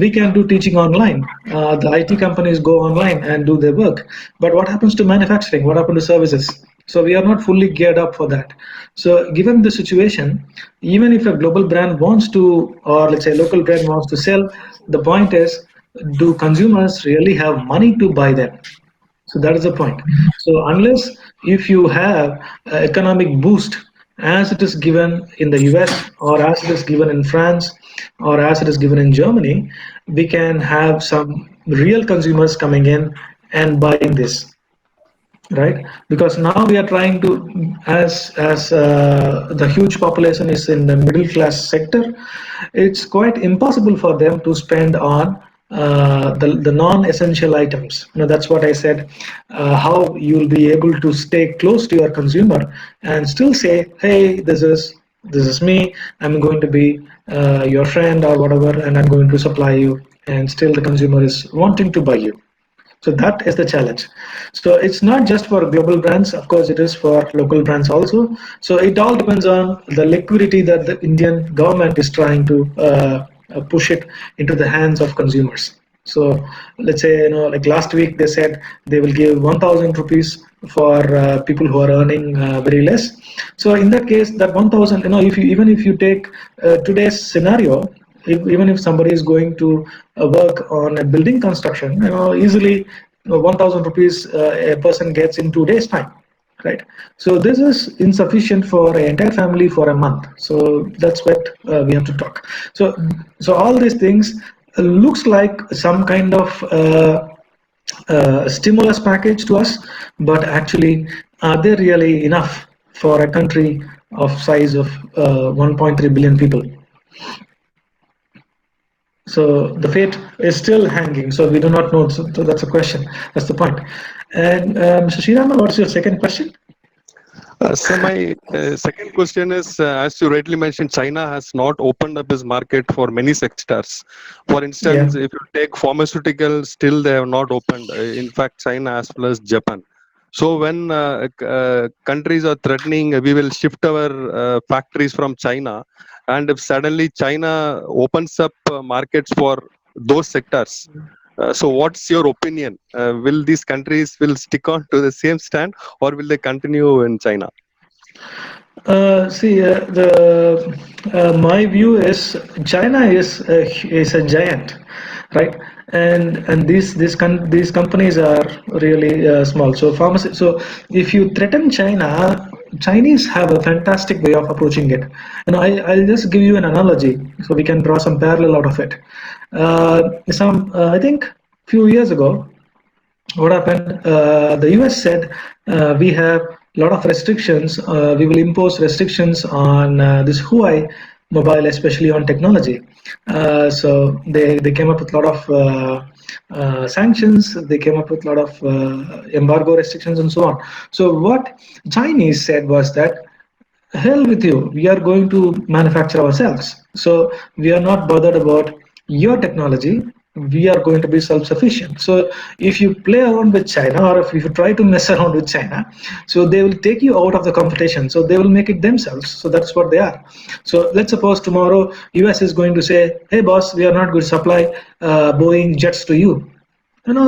we can do teaching online. The IT companies go online and do their work, but what happens to manufacturing? What happens to services? So we are not fully geared up for that. So given the situation, even if a global brand wants to, or let's say a local brand wants to sell, the point is, do consumers really have money to buy them? So that is the point. So unless if you have economic boost as it is given in the US, or as it is given in France, or as it is given in Germany, we can have some real consumers coming in and buying this, right? Because now we are trying to, as the huge population is in the middle class sector, it's quite impossible for them to spend on the non-essential items. That's what I said. How you'll be able to stay close to your consumer and still say, hey, this is me, I'm going to be your friend or whatever, and I'm going to supply you, and still the consumer is wanting to buy you. So that is the challenge. So it's not just for global brands, of course, it is for local brands also. So it all depends on the liquidity that the Indian government is trying to push it into the hands of consumers. So let's say, like last week they said they will give 1,000 rupees for people who are earning very less. So in that case, that 1,000, if you, even if you take today's scenario, even if somebody is going to work on a building construction, easily 1,000 rupees a person gets in 2 days time, right? So this is insufficient for an entire family for a month. So that's what we have to talk. So all these things looks like some kind of stimulus package to us, but actually, are they really enough for a country of size of 1.3 billion people? So the fate is still hanging. So we do not know. So that's a question. That's the point. And Mr. Srirama, what's your second question? So my second question is, as you rightly mentioned, China has not opened up its market for many sectors. For Yeah. instance, if you take pharmaceuticals, still they have not opened. In fact, China as well as Japan. So when countries are threatening, we will shift our factories from China, and if suddenly China opens up markets for those sectors, so what's your opinion? Will these countries will stick on to the same stand, or will they continue in China? See, the my view is China is a giant, right? And these companies are really small. So pharmacy. So if you threaten China, Chinese have a fantastic way of approaching it. I'll just give you an analogy so we can draw some parallel out of it. I think few years ago, what happened? The US said we have a lot of restrictions. We will impose restrictions on this Huawei mobile, especially on technology. So they came up with a lot of sanctions. They came up with a lot of embargo restrictions and so on. So what Chinese said was that, hell with you, we are going to manufacture ourselves. So we are not bothered about your technology, we are going to be self-sufficient. So if you play around with China, or if you try to mess around with China, so they will take you out of the competition, so they will make it themselves. So that's what they are. So let's suppose tomorrow US is going to say, hey boss, we are not going to supply Boeing jets to you.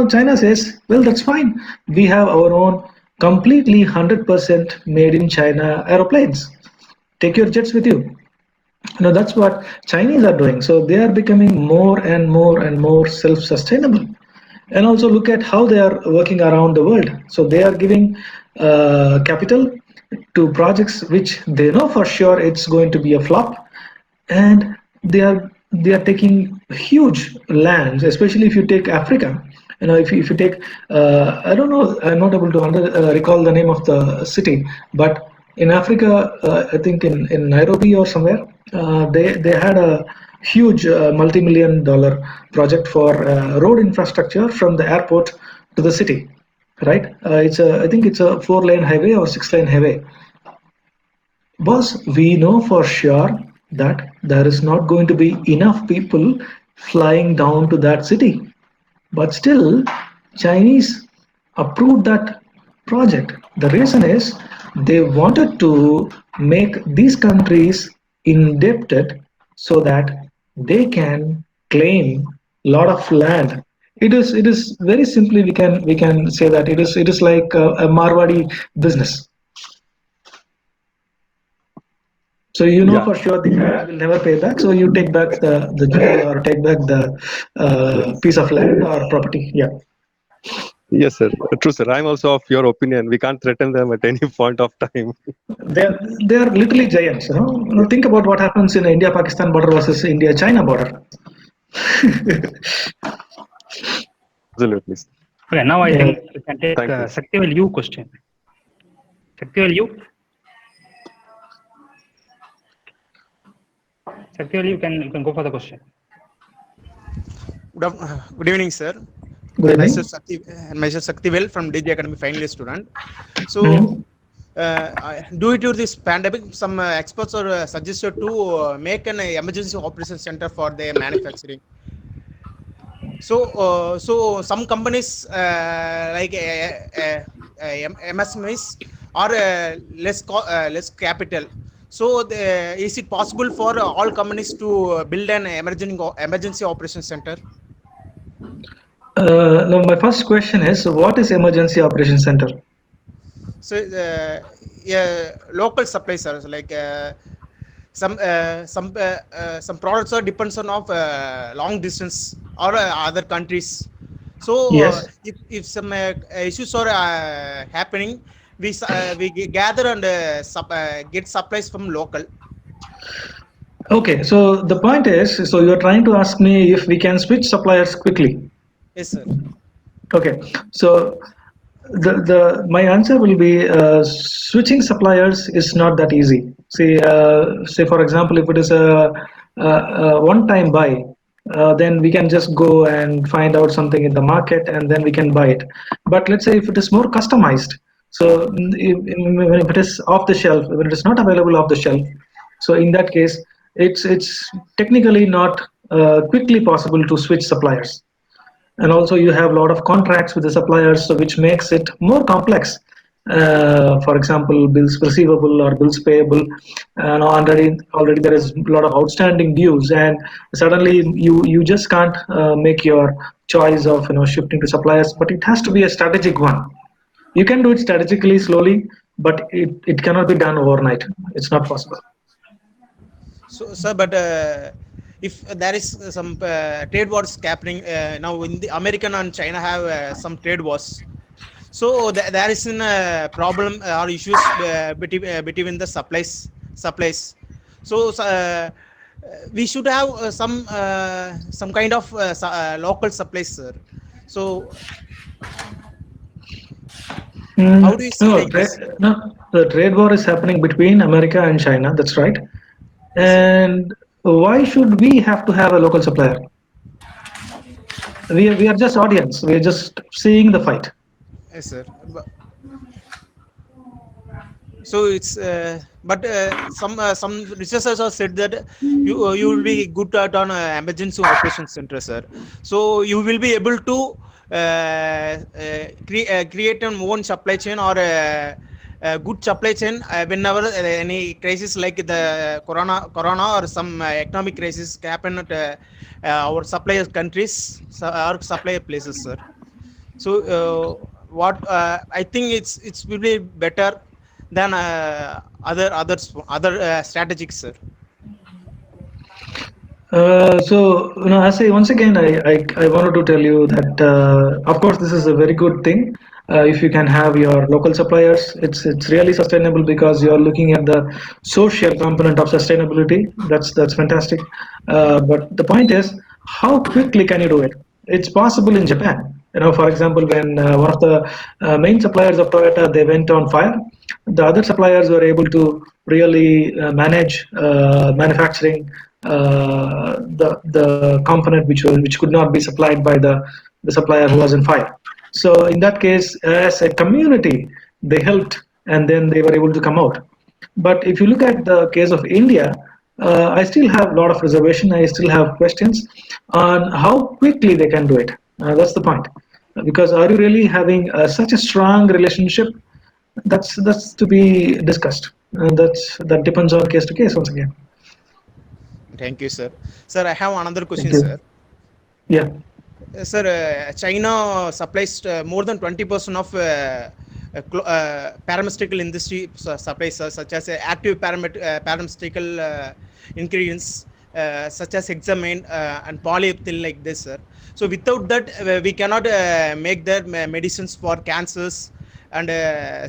China says, well, that's fine. We have our own completely 100% made in China aeroplanes. Take your jets with you. That's what Chinese are doing. So they are becoming more and more and more self-sustainable. And also look at how they are working around the world. So they are giving capital to projects which they know for sure it's going to be a flop, and they are taking huge lands, especially if you take Africa. If you take, I don't know, I'm not able to recall the name of the city, but in Africa, I think in Nairobi or somewhere, they had a huge multi-million dollar project for road infrastructure from the airport to the city, right? I think it's a 4-lane highway or 6-lane highway. Boss, we know for sure that there is not going to be enough people flying down to that city. But still, Chinese approved that project. The reason is they wanted to make these countries indebted so that they can claim a lot of land. It is very simply, we can say that it is like a Marwadi business. So you know Yeah. for sure the client will never pay back. So you take back the jewel or take back the piece of land or property. Yeah. Yes, sir. True, sir. I'm also of your opinion. We can't threaten them at any point of time. They're literally giants. Think about what happens in India-Pakistan border versus India-China border. Absolutely. Okay, now I Yeah. think we can take Thank you. Saktival, you question. Saktival, you? Saktival, you can go for the question. Good evening, sir. Good evening. Myself Saktivel from DG Academy final year student. So, Mhm. due to this pandemic, some experts are suggested to make an emergency operation center for their manufacturing. So some companies like MSMEs are less capital. So, is it possible for all companies to build an emergency operation center? Now, my first question is, what is Emergency Operations Center? So, yeah, local suppliers are like some products are depends on of long distance or other countries. So, Yes. if some issues are happening, we gather and get supplies from local. Okay, so the point is, so you're trying to ask me if we can switch suppliers quickly. Yes, sir. Okay, so the my answer will be switching suppliers is not that easy. See, say for example, if it is a one-time buy, then we can just go and find out something in the market and then we can buy it. But let's say if it is more customized, so if it is off the shelf, when it is not available off the shelf, so in that case, it's technically not quickly possible to switch suppliers, and also you have a lot of contracts with the suppliers, so which makes it more complex. For example, bills receivable or bills payable, and already there is a lot of outstanding dues, and suddenly you just can't make your choice of shifting to suppliers, but it has to be a strategic one. You can do it strategically slowly, but it cannot be done overnight. It's not possible. So, sir, but if there is some trade wars happening now, in the American and China have some trade wars. So there is a problem or issues between the supplies. So we should have some kind of local supplies, sir. So how do you see No, like this? no, the trade war is happening between America and China. That's right. Yes, sir. And why should we have to have a local supplier? We are just audience. We are just seeing the fight. Yes, sir. So it's but some researchers have said that you will be good at on emergency operations center, sir. So you will be able to create an own supply chain or a good supply chain whenever any crisis like the corona or some economic crisis happen at our supplier countries, our supplier places, sir. So what I think it's will be better than other strategies, sir. So as once again, I wanted to tell you that of course this is a very good thing. If you can have your local suppliers, it's really sustainable because you are looking at the social component of sustainability. That's fantastic. But the point is, how quickly can you do it? It's possible in Japan. For example, when one of the main suppliers of Toyota, they went on fire, the other suppliers were able to really manage manufacturing the component which could not be supplied by the supplier who was in fire. So in that case, as a community, they helped and then they were able to come out. But if you look at the case of India, I still have a lot of reservation. I still have questions on how quickly they can do it. That's the point. Because are you really having such a strong relationship? That's to be discussed. That depends on case to case once again. Thank you, sir. Sir, I have another Thank question, you. sir. Yeah. Sir, China supplies more than 20% of pharmaceutical industry supplies, such as active pharmaceutical ingredients, such as hexamine and polyethyl, like this, sir. So without that, we cannot make the medicines for cancers and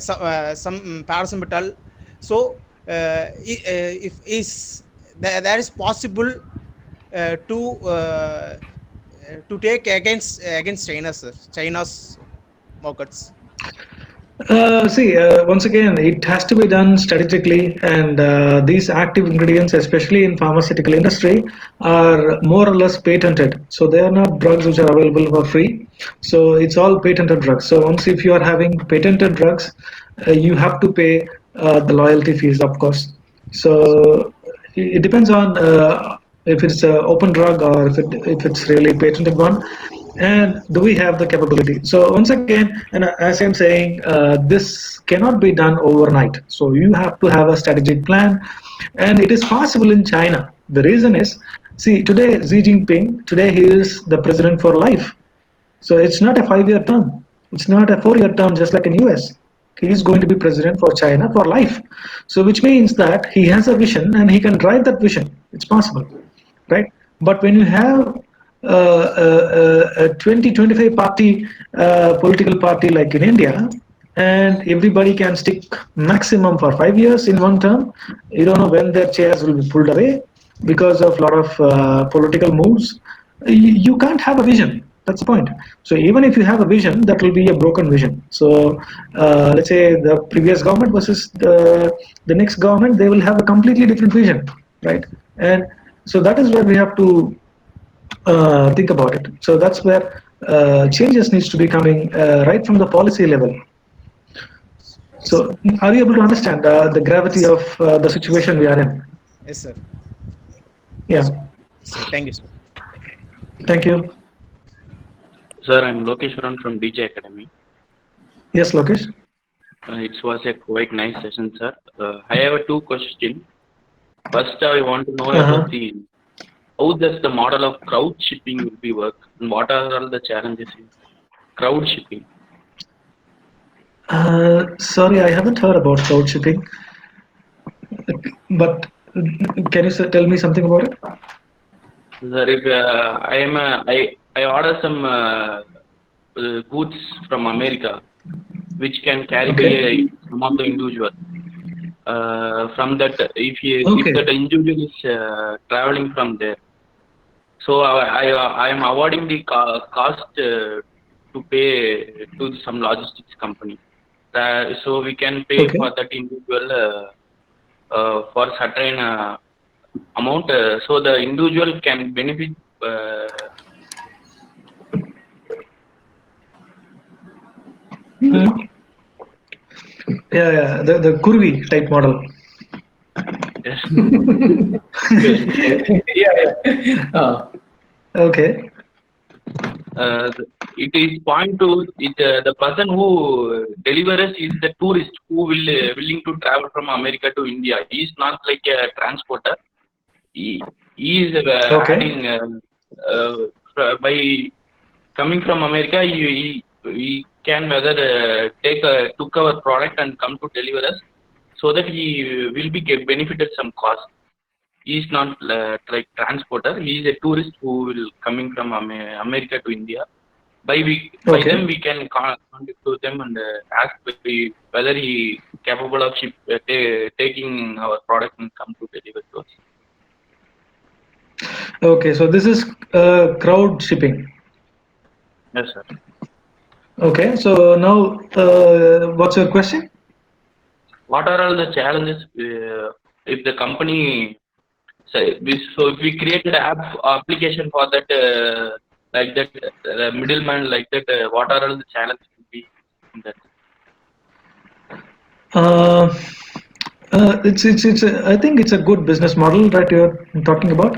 some paracetamol. So if is that is possible to take against China, sir, China's markets. See, once again, it has to be done strategically, and these active ingredients, especially in pharmaceutical industry, are more or less patented. So they are not drugs which are available for free. So it's all patented drugs. So once if you are having patented drugs, you have to pay the loyalty fees, of course. So it depends on if it's an open drug or if it's really patented one, and do we have the capability. So once again, and as I'm saying, this cannot be done overnight, so you have to have a strategic plan, and it is possible in China. The reason is, see, today Xi Jinping, today he is the president for life. So it's not a 5-year term. It's not a 4-year term, just like in US. He is going to be president for China for life. So which means that he has a vision and he can drive that vision. It's possible, right? But when you have a 20-25 party political party like in India, and everybody can stick maximum for 5 years in one term, you don't know when their chairs will be pulled away because of a lot of political moves. You can't have a vision. That's the point. So even if you have a vision, that will be a broken vision. So let's say the previous government versus the next government, they will have a completely different vision, right? And so that is where we have to think about it. So that's where changes needs to be coming right from the policy level. So are you able to understand the gravity of the situation we are in? Yes, sir. Yeah. Thank you, sir. Thank you. Sir, I'm Lokeshwaran from DJ Academy. Yes, Lokesh. It was a quite nice session, sir. I have two questions. First, I want to know about how does the model of crowd shipping will be work, and what are all the challenges in crowd shipping? Sorry, I haven't heard about crowd shipping, but can you tell me something about it? Sir, if I order some goods from America, which can carry by some of the individual. From that, if that individual is traveling from there, so I am avoiding the cost to pay to some logistics company. So we can pay for that individual for certain amount, so the individual can benefit. Yeah, the Kurvi type model. Yes. Yeah. Okay. It is point to it. The person who delivers is the tourist who will willing to travel from America to India. He is not like a transporter. He is adding by coming from America. He can whether took our product and come to deliver us, so that he will be benefited some cost. He is not like transporter. He is a tourist who will coming from America to India. By them we can contact to them and ask whether he capable of taking our product and come to deliver to us. Okay, so this is crowd shipping. Yes, sir. Okay, so now what's your question? What are all the challenges if the company? So if we create an application for that, like that, middleman, like that, what are all the challenges will be in that? I think it's a good business model that you're talking about,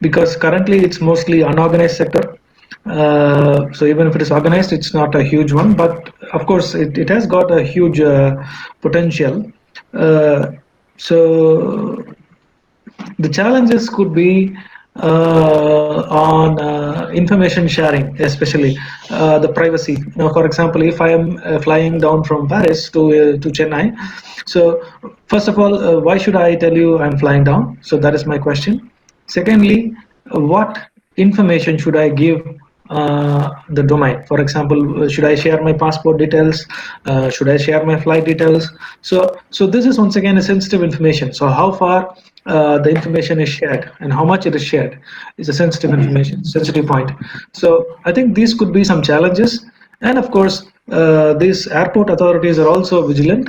because currently it's mostly unorganized sector. So even if it is organized, it's not a huge one, but of course it has got a huge potential. So the challenges could be on information sharing, especially the privacy. Now, for example, if I am flying down from Paris to Chennai, so first of all, why should I tell you I'm flying down? So that is my question. Secondly, what information should I give the domain? For example, should I share my passport details? Should I share my flight details? So this is once again a sensitive information. So how far the information is shared and how much it is shared is a sensitive information, sensitive point. So I think these could be some challenges, and of course, these airport authorities are also vigilant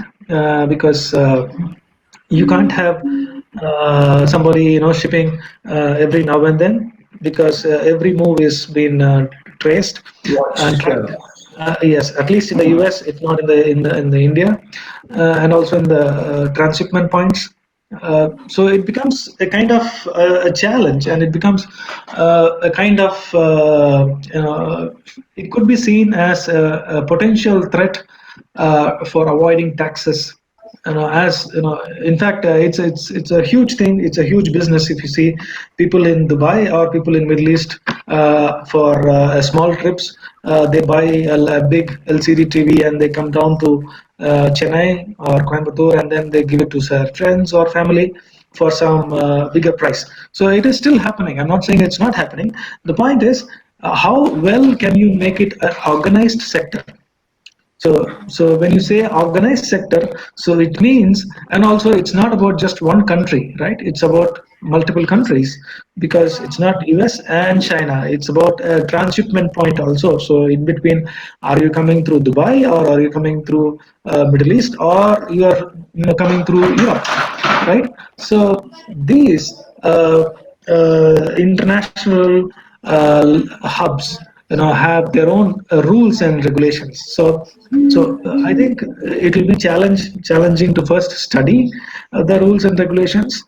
because you can't have somebody shipping every now and then, because every move is being traced and tracked. Yes, at least in the US, if not in the India, and also in the transshipment points. So it becomes a kind of a challenge, and it becomes a kind of it could be seen as a potential threat for avoiding taxes. As in fact, it's a huge thing. It's a huge business. If you see people in Dubai or people in Middle East for small trips, they buy a big LCD TV and they come down to Chennai or Coimbatore, and then they give it to their friends or family for some bigger price. So it is still happening. I'm not saying it's not happening. The point is, how well can you make it an organized sector? So when you say organized sector, so it means, and also it's not about just one country, right? It's about multiple countries, because it's not US and China. It's about a transshipment point also. So in between, are you coming through Dubai, or are you coming through Middle East, or you are coming through Europe, right? So these international hubs have their own rules and regulations. So I think it will be challenging to first study the rules and regulations,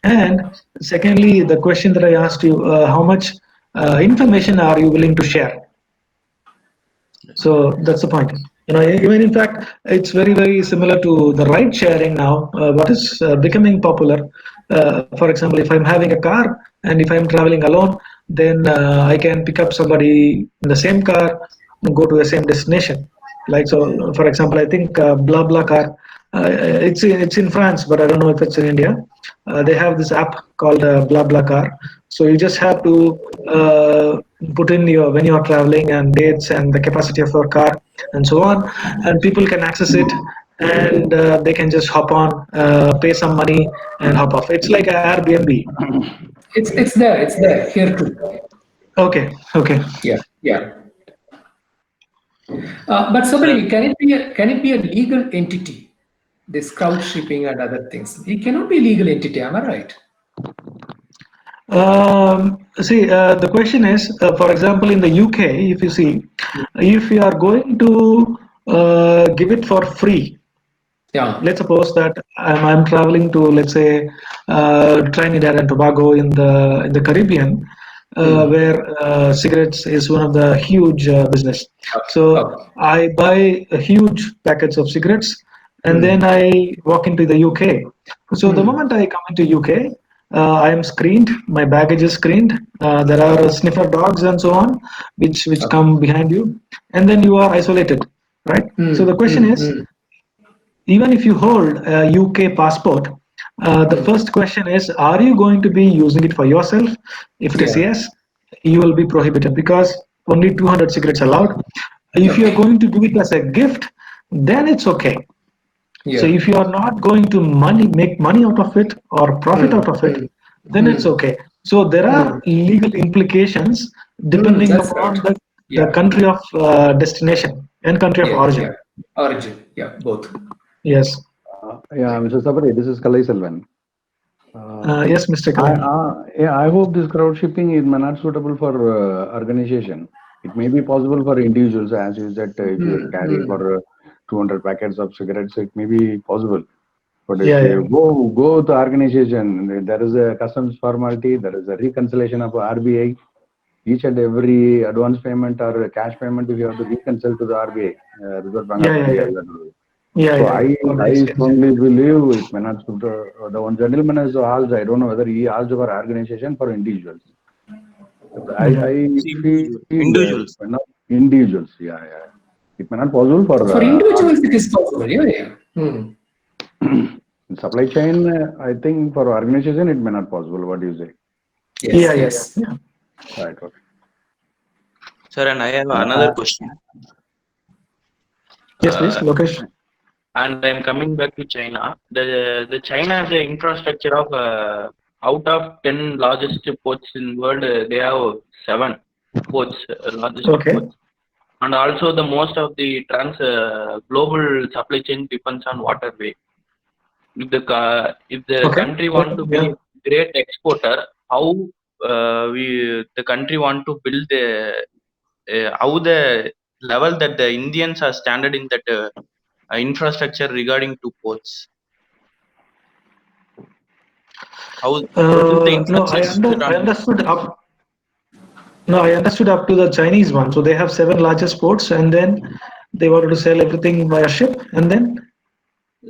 and secondly, the question that I asked you, how much information are you willing to share? So that's the point. Even in fact, it's very similar to the ride sharing now. What is becoming popular? For example, if I'm having a car and if I'm traveling alone, then I can pick up somebody in the same car and go to the same destination. Like so, for example, I think BlaBlaCar. It's in France, but I don't know if it's in India. They have this app called BlaBlaCar. So you just have to put in your when you are traveling and dates and the capacity of your car and so on, and people can access it, and they can just hop on, pay some money, and hop off. It's like Airbnb. It's there here too. Okay. Yeah. But Sabari, can it be a legal entity? This crowd shipping and other things. It cannot be a legal entity. Am I right? See, the question is, for example, in the UK, if you see, if you are going to give it for free, Yeah. let's suppose that I'm traveling to, let's say, Trinidad and Tobago in the Caribbean, where cigarettes is one of the huge business. So I buy a huge packets of cigarettes, and then I walk into the UK. So the moment I come into UK, I am screened. My baggage is screened. There are sniffer dogs and so on, which come behind you, and then you are isolated, right? So the question is, even if you hold a UK passport, the first question is, are you going to be using it for yourself? If it is yes, you will be prohibited, because only 200 cigarettes allowed. If you are going to do it as a gift, then it's okay. So if you are not going to make money out of it or profit out of it, then it's okay. So there are legal implications depending upon the country of destination and country of origin. Origin, both. Yes. Mr. Sabari, this is Kalai Selvan. Yes, Mr. Kalai. I hope this crowd shipping is not suitable for organization. It may be possible for individuals, as you said, if you carry for 200 packets of cigarettes, it may be possible. But if you go to organization, there is a customs formality, there is a reconciliation of RBI. Each and every advance payment or cash payment, if you have to reconcile to the RBI, Reserve Bank of India. So I strongly believe it may not suit. The one gentleman has asked, I don't know whether he asked for organization for individuals. I feel Individuals. not individuals. Yeah, yeah. It may not possible for For individuals, it is possible. Yeah, yeah. supply chain. I think for organization, it may not possible. What do you say? Yes, yes. Right. Okay. Sir, and I have another question. Yes, please, Lokesh. And I'm coming back to China. The China has an infrastructure of out of 10 largest ports in world, they have 7 ports, largest Okay. ports. And also the most of the global supply chain depends on waterway. If the Okay. country want to be Yeah. a great exporter, how the country want to build how the level that the Indians are standard in that infrastructure regarding to ports. How is the No, I infrastructure on understood up. No, I understood up to the Chinese one. So they have 7 largest ports, and then they wanted to sell everything via ship, and then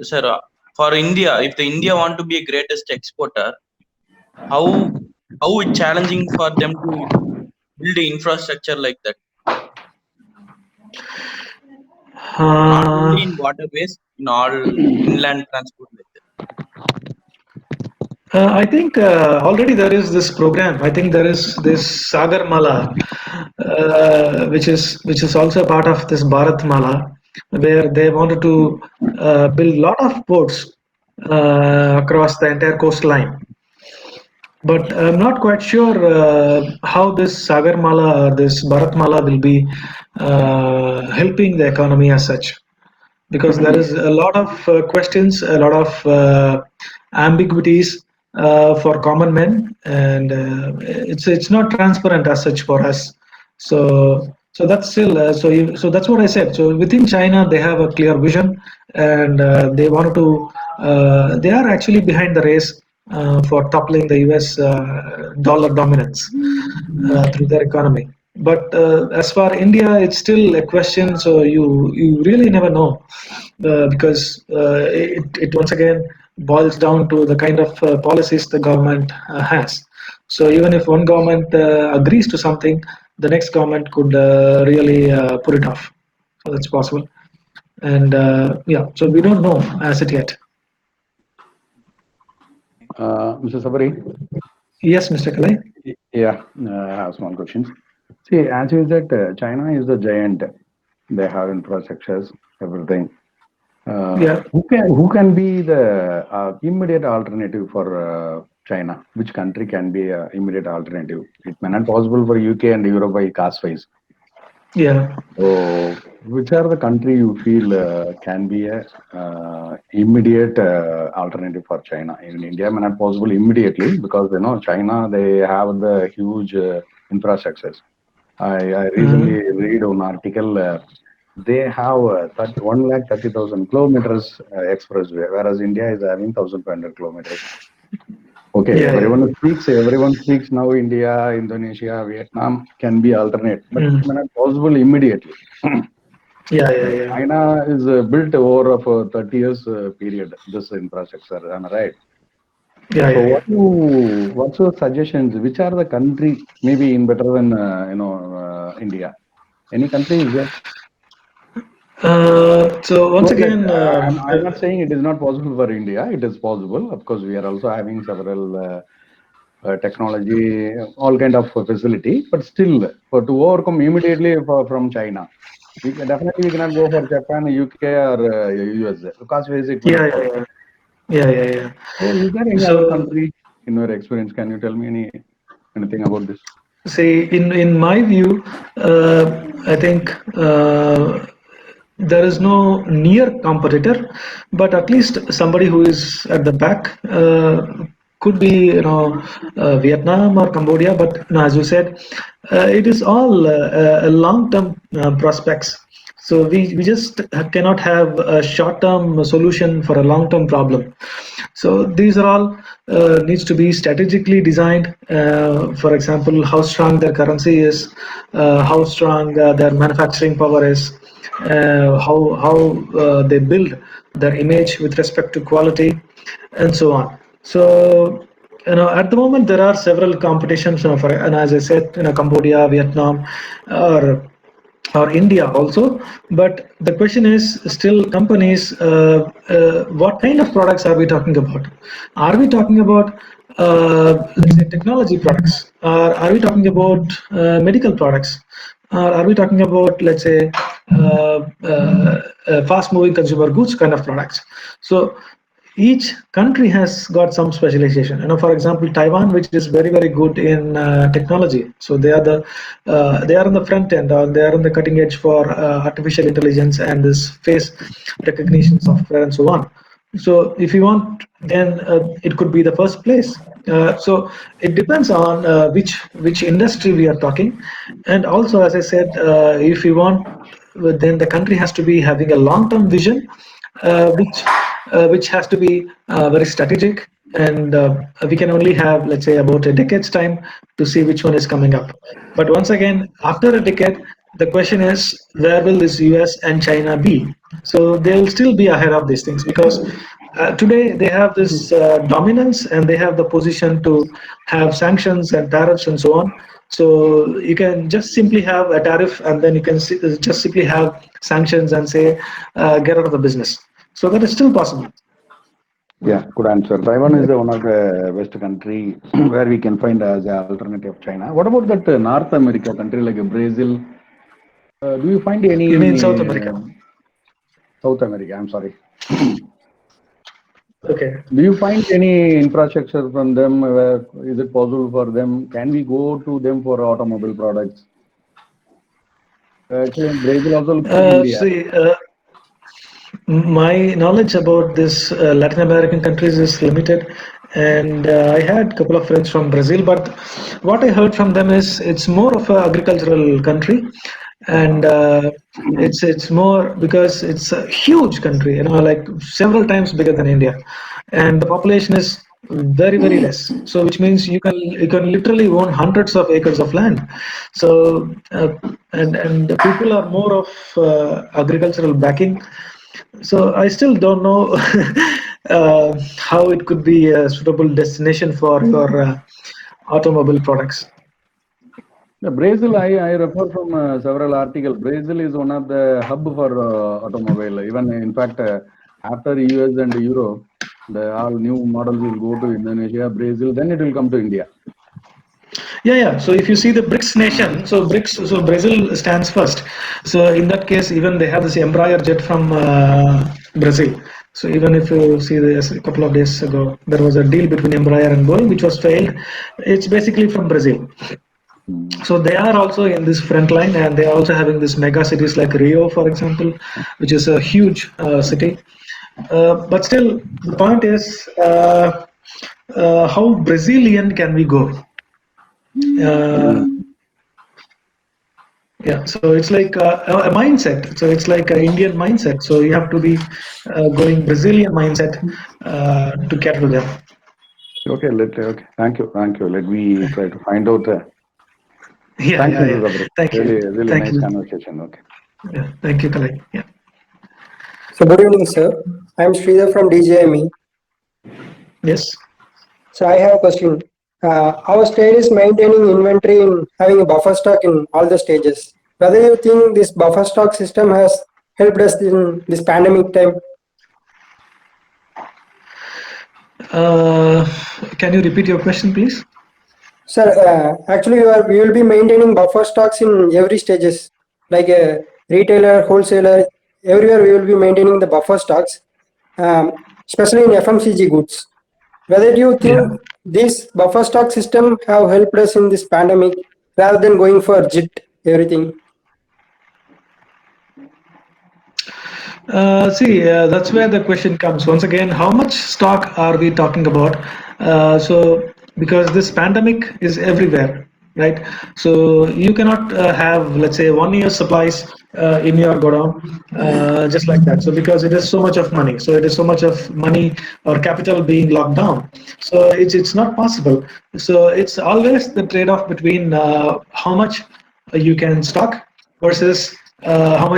sir, for India, if the India want to be a greatest exporter, how it challenging for them to build the infrastructure like that? Not only in waterways, in all inland transport like that. I think already there is this program. I think there is this Sagar Mala, which is also a part of this Bharat Mala, where they wanted to build a lot of ports across the entire coastline. But I'm not quite sure how this Sagar Mala or this Bharat Mala will be helping the economy as such, because there is a lot of questions, a lot of ambiguities for common men, and it's not transparent as such for us. So that's still so that's what I said. So within China, they have a clear vision, and they wanted to. They are actually behind the race for toppling the U.S. Dollar dominance through their economy. But as far India, it's still a question. So you really never know because it once again boils down to the kind of policies the government has. So even if one government agrees to something, the next government could really put it off. So that's possible. And yeah, so we don't know as it yet. Mr. Sabari? Yes, Mr. Kalai? Yeah, I have small questions. See, as you said, China is the giant. They have infrastructures, everything. Yeah. Who can be the immediate alternative for China? Which country can be an immediate alternative? It may not possible for UK and Europe by cost wise. Yeah. So, which are the country you feel can be a immediate alternative for China? In India, may not possible immediately because China they have the huge infrastructures. I recently read an article. They have 130,000 kilometers expressway, whereas India is having 1,500 kilometers. Okay, Yeah, everyone speaks now. India, Indonesia, Vietnam can be alternate, but it may not possible immediately. Yeah. China is built over of a 30 years period. This infrastructure, am I right? Yeah, So yeah. what's your suggestions? Which are the country maybe in better than India? Any country is there? So once again, I'm not saying it is not possible for India. It is possible. Of course, we are also having several technology, all kind of facility. But still, to overcome immediately from China, we cannot go for Japan, UK, or US because it may not possible. Yeah. So, is there any other So country in your experience? Can you tell me anything about this? see, in my view, I think there is no near competitor, but at least somebody who is at the back could be Vietnam or Cambodia. But no, as you said, it is all long-term prospects. So we just cannot have a short-term solution for a long-term problem. So these are all needs to be strategically designed. For example, how strong their currency is, how strong their manufacturing power is, how they build their image with respect to quality, and so on. So at the moment there are several competitions, and as I said, Cambodia, Vietnam, or India also. But the question is still companies, what kind of products are we talking about? Are we talking about let's say technology products? Are we talking about medical products? Are we talking about, let's say, fast moving consumer goods kind of products? So each country has got some specialization. For example, Taiwan, which is very very good in technology, so they are on the front end, or they are on the cutting edge for artificial intelligence and this face recognition software and so on. So if you want, then it could be the first place. So it depends on which industry we are talking. And also, as I said, if you want, then the country has to be having a long-term vision, which has to be very strategic, and we can only have, let's say, about a decade's time to see which one is coming up. But once again, after a decade, the question is, where will this US and China be? So they'll still be ahead of these things, because today they have this dominance, and they have the position to have sanctions and tariffs and so on. So you can just simply have a tariff, and then you can just simply have sanctions and say, get out of the business. So that is still possible. Yeah, good answer. Taiwan is one of the best country where we can find as an alternative of China. What about that North America country like Brazil? Do you find any? You mean South America? South America, I'm sorry. Okay. Do you find any infrastructure from them? Is it possible for them? Can we go to them for automobile products? Actually, Brazil also looks like India. See, my knowledge about this Latin American countries is limited, and I had a couple of friends from Brazil, but what I heard from them is it's more of an agricultural country, and it's more because it's a huge country, like several times bigger than India, and the population is very very less. So which means you can literally own hundreds of acres of land. So and the people are more of agricultural backing. So I still don't know how it could be a suitable destination for your automobile products. Brazil, I refer from several articles. Brazil is one of the hub for automobile. Even in fact, after US and Europe, all new models will go to Indonesia, Brazil, then it will come to India. Yeah. So if you see the BRICS nation, so Brazil stands first. So in that case, even they have this Embraer jet from Brazil. So even if you see this a couple of days ago, there was a deal between Embraer and Boeing, which was failed. It's basically from Brazil. So they are also in this front line, and they are also having this mega cities like Rio, for example, which is a huge city. But still, the point is, how Brazilian can we go? Yeah, so it's like a mindset. So it's like an Indian mindset. So you have to be going Brazilian mindset to cater to them. Okay, thank you. Let me try to find out. Yeah. Thanks, Mr. Sabari. Thank you. Really Thank nice you. conversation. Okay. Yeah, thank you, Kalai. Yeah. So good evening, sir. I'm Sridhar from DJME. Yes. So I have a question. Our state is maintaining inventory and having a buffer stock in all the stages. Whether you think this buffer stock system has helped us in this pandemic time? Can you repeat your question, please? Sir, actually we will be maintaining buffer stocks in every stages, like a retailer, wholesaler, everywhere we will be maintaining the buffer stocks, especially in FMCG goods. Whether do you think this buffer stock system have helped us in this pandemic rather than going for JIT everything? See, that's where the question comes. Once again, how much stock are we talking about? So, because this pandemic is everywhere, right? So you cannot have, let's say, 1 year supplies in your godown just like that. So because it is so much of money, so it is so much of money or capital being locked down. So it's not possible. So it's always the trade-off between how much you can stock versus how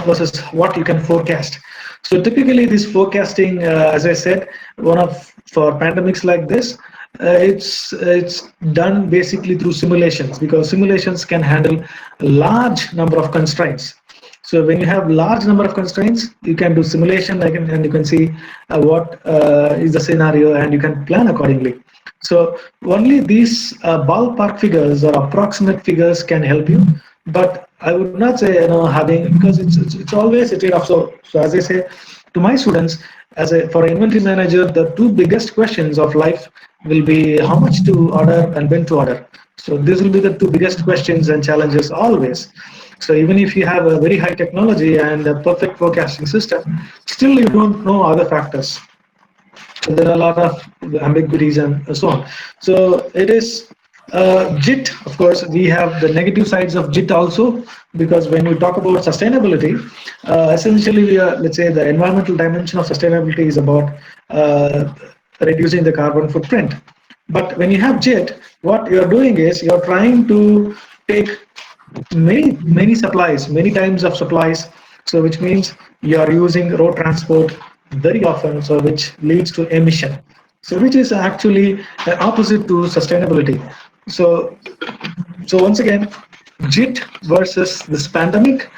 versus what you can forecast. So typically this forecasting, as I said, for pandemics like this, It's done basically through simulations, because simulations can handle a large number of constraints. So when you have large number of constraints, you can do simulation, like, and you can see what is the scenario, and you can plan accordingly. So only these ballpark figures or approximate figures can help you, but I would not say, having, because it's always a trade-off. So as I say to my students, as a for an inventory manager, the two biggest questions of life will be how much to order and when to order. So these will be the two biggest questions and challenges always. So even if you have a very high technology and a perfect forecasting system, still you don't know other factors. So there are a lot of ambiguities and so on. So it is JIT. Of course, we have the negative sides of JIT also, because when we talk about sustainability, essentially we are, let's say, the environmental dimension of sustainability is about reducing the carbon footprint. But when you have JIT, what you're doing is you're trying to take many supplies, many times of supplies, so which means you are using road transport very often, so which leads to emission, so which is actually opposite to sustainability. So so once again, JIT versus this pandemic.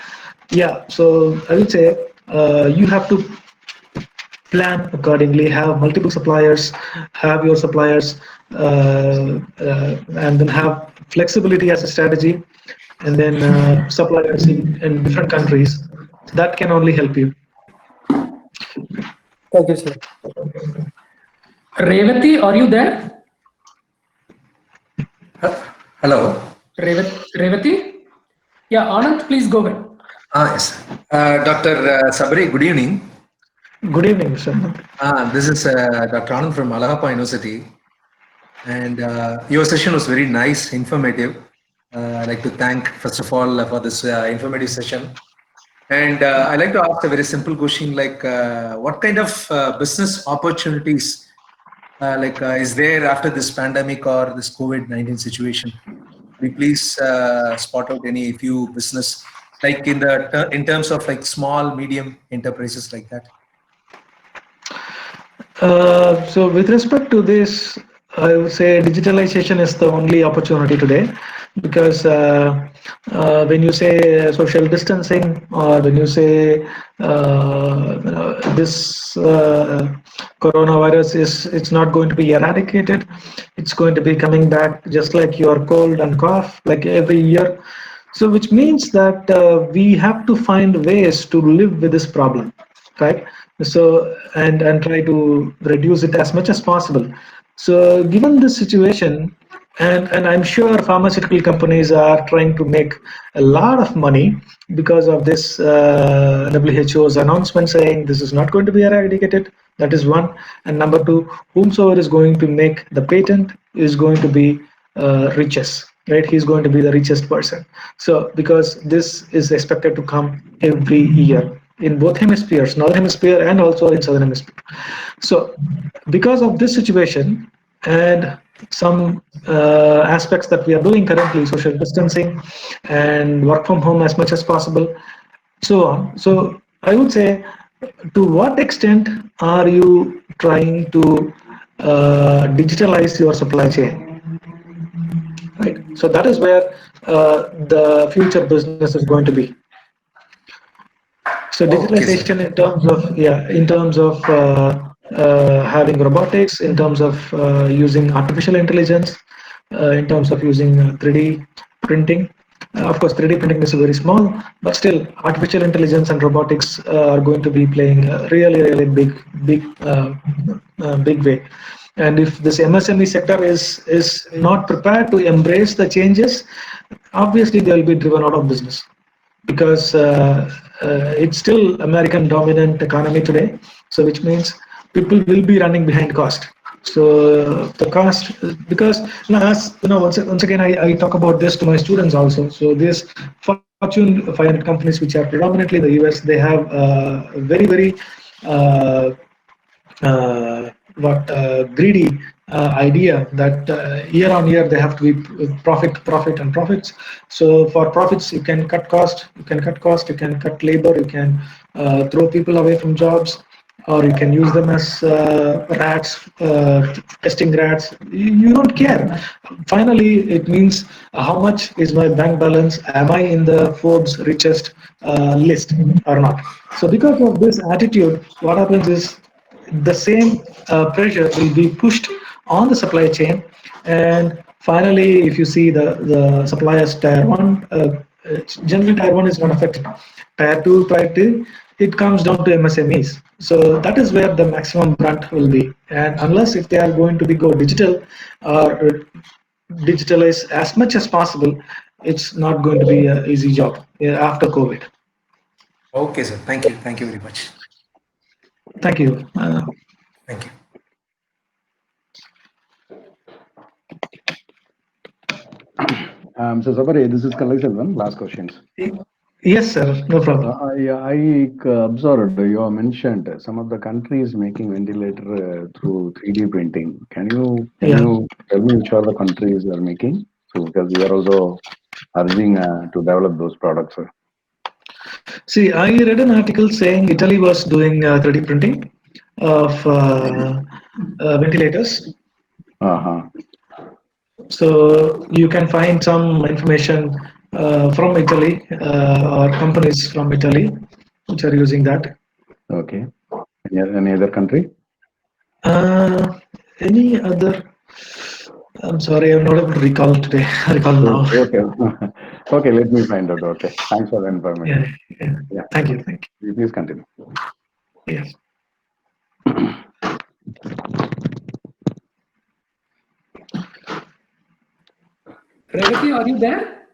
Yeah, so I would say you have to plan accordingly, have multiple suppliers, have your suppliers, and then have flexibility as a strategy, and then suppliers in different countries. That can only help you. Thank you, sir. Revati, are you there? Hello. Revati? Yeah, Anand, please go ahead. Yes. Dr. Sabari, good evening. Good evening, sir. This is Dr. Anand from Allahabad University. And your session was very nice, informative. I'd like to thank, first of all, for this informative session. And I'd like to ask a very simple question, like what kind of business opportunities is there after this pandemic or this COVID-19 situation? Could you please spot out any few business, like in terms of like small, medium enterprises like that? So with respect to this, I would say digitalization is the only opportunity today, because when you say social distancing, or when you say this coronavirus it's not going to be eradicated, it's going to be coming back just like your cold and cough, like every year. So which means that we have to find ways to live with this problem, right? So and try to reduce it as much as possible. So given this situation, and I'm sure pharmaceutical companies are trying to make a lot of money because of this WHO's announcement saying this is not going to be eradicated. That is one. And number two, whomsoever is going to make the patent is going to be richest, right? He's going to be the richest person. So because this is expected to come every year in both hemispheres, northern hemisphere and also in southern hemisphere. So because of this situation and some aspects that we are doing currently, social distancing and work from home as much as possible, so on. So I would say, to what extent are you trying to digitalize your supply chain? Right. So that is where the future business is going to be. So Okay, sir. digitalization in terms of having robotics, in terms of using artificial intelligence, in terms of using 3D printing. Of course, 3D printing is very small, but still, artificial intelligence and robotics are going to be playing a really big way. And if this MSME sector is not prepared to embrace the changes, obviously they will be driven out of business, because it's still American dominant economy today. So which means people will be running behind cost. So the cost, because as once again I talk about this to my students also. So this Fortune 500 companies, which are predominantly the US, they have very greedy idea that year on year they have to be profit and profits. So for profits, you can cut cost, you can cut labor, you can throw people away from jobs, or you can use them as rats, testing rats. You don't care. Finally, it means how much is my bank balance? Am I in the Forbes richest list or not? So, because of this attitude, what happens is the same pressure will be pushed on the supply chain, and finally if you see the suppliers tier 1, generally tier 1 is not affected, tier 2, tier 3, it comes down to MSMEs. So that is where the maximum brunt will be, and unless if they are going to be go digital or digitalize as much as possible, it's not going to be an easy job after COVID. Okay, sir. Thank you. Thank you very much. Thank you. Thank you. So Sabari, this is Kalaiselvan. Last questions. Yes, sir. No problem. I observed you have mentioned some of the countries making ventilator through 3D printing. Can you tell me which are the countries are making? So because we are also urging to develop those products. See, I read an article saying Italy was doing 3D printing of ventilators. Uh-huh. So you can find some information from Italy or companies from Italy which are using that. Okay. Any other country? Any other? I'm sorry, I'm not able to recall today. Recall now. Okay. Okay, let me find out. Okay. Thanks for the information. Yeah. Thank you. Thank you. Please continue. Yes. Revati, are you there?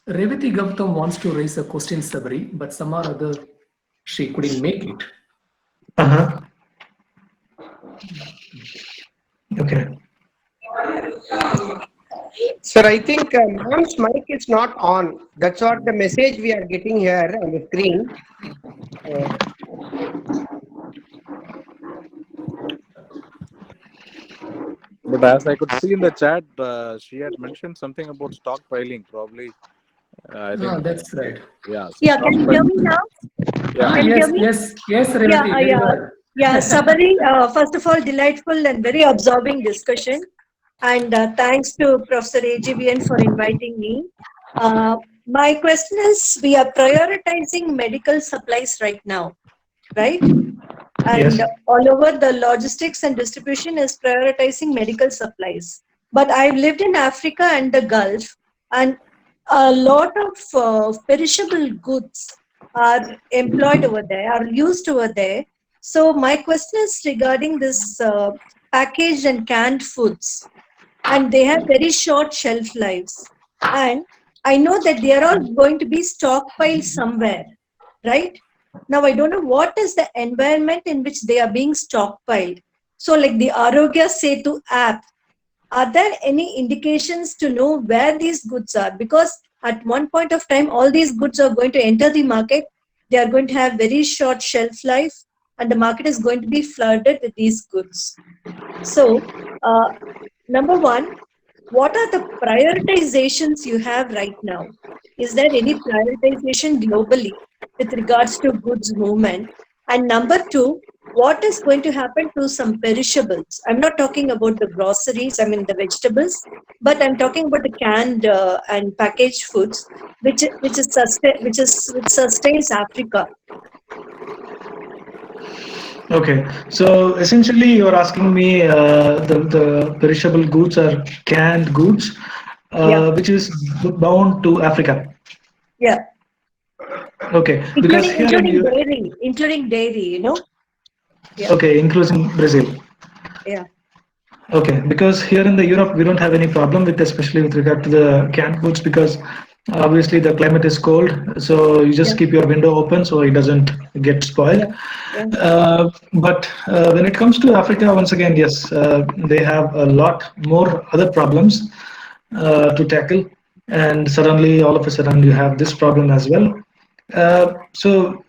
Revati Gautam wants to raise a question, Sabari, but some or other she couldn't make it. Uh-huh. Okay. Sir, I think ma'am's mic is not on. That's what the message we are getting here on the screen. But as I could see in the chat, she had mentioned something about stockpiling. Probably, I think. That's right. Yeah. Yeah, can you hear me now? Yeah. Can you hear me? Yes, Revati, very well. Yeah, Sabari, first of all, delightful and very absorbing discussion. And thanks to Professor AGBN for inviting me. My question is, we are prioritizing medical supplies right now, right? And all over the logistics and distribution is prioritizing medical supplies. But I've lived in Africa and the Gulf, and a lot of perishable goods are employed over there, are used over there. So my question is regarding this packaged and canned foods, and they have very short shelf lives. And I know that they are all going to be stockpiled somewhere, right? Now, I don't know what is the environment in which they are being stockpiled. So like the Arogya Setu app, are there any indications to know where these goods are? Because at one point of time, all these goods are going to enter the market. They are going to have very short shelf life, and the market is going to be flooded with these goods. So, number one, what are the prioritizations you have right now? Is there any prioritization globally with regards to goods movement? And number two, what is going to happen to some perishables? I'm not talking about the groceries, I mean the vegetables, but I'm talking about the canned and packaged foods, which sustains Africa. Okay, so essentially you're asking me the perishable goods or canned goods, which is bound to Africa. Yeah. Okay, because here including dairy, you know. Yeah. Okay, including Brazil. Yeah. Okay, because here in the Europe we don't have any problem with, especially with regard to the canned goods, because obviously the climate is cold, so you just keep your window open so it doesn't get spoiled. But when it comes to Africa, once again, yes, they have a lot more other problems to tackle, and suddenly all of a sudden you have this problem as well. So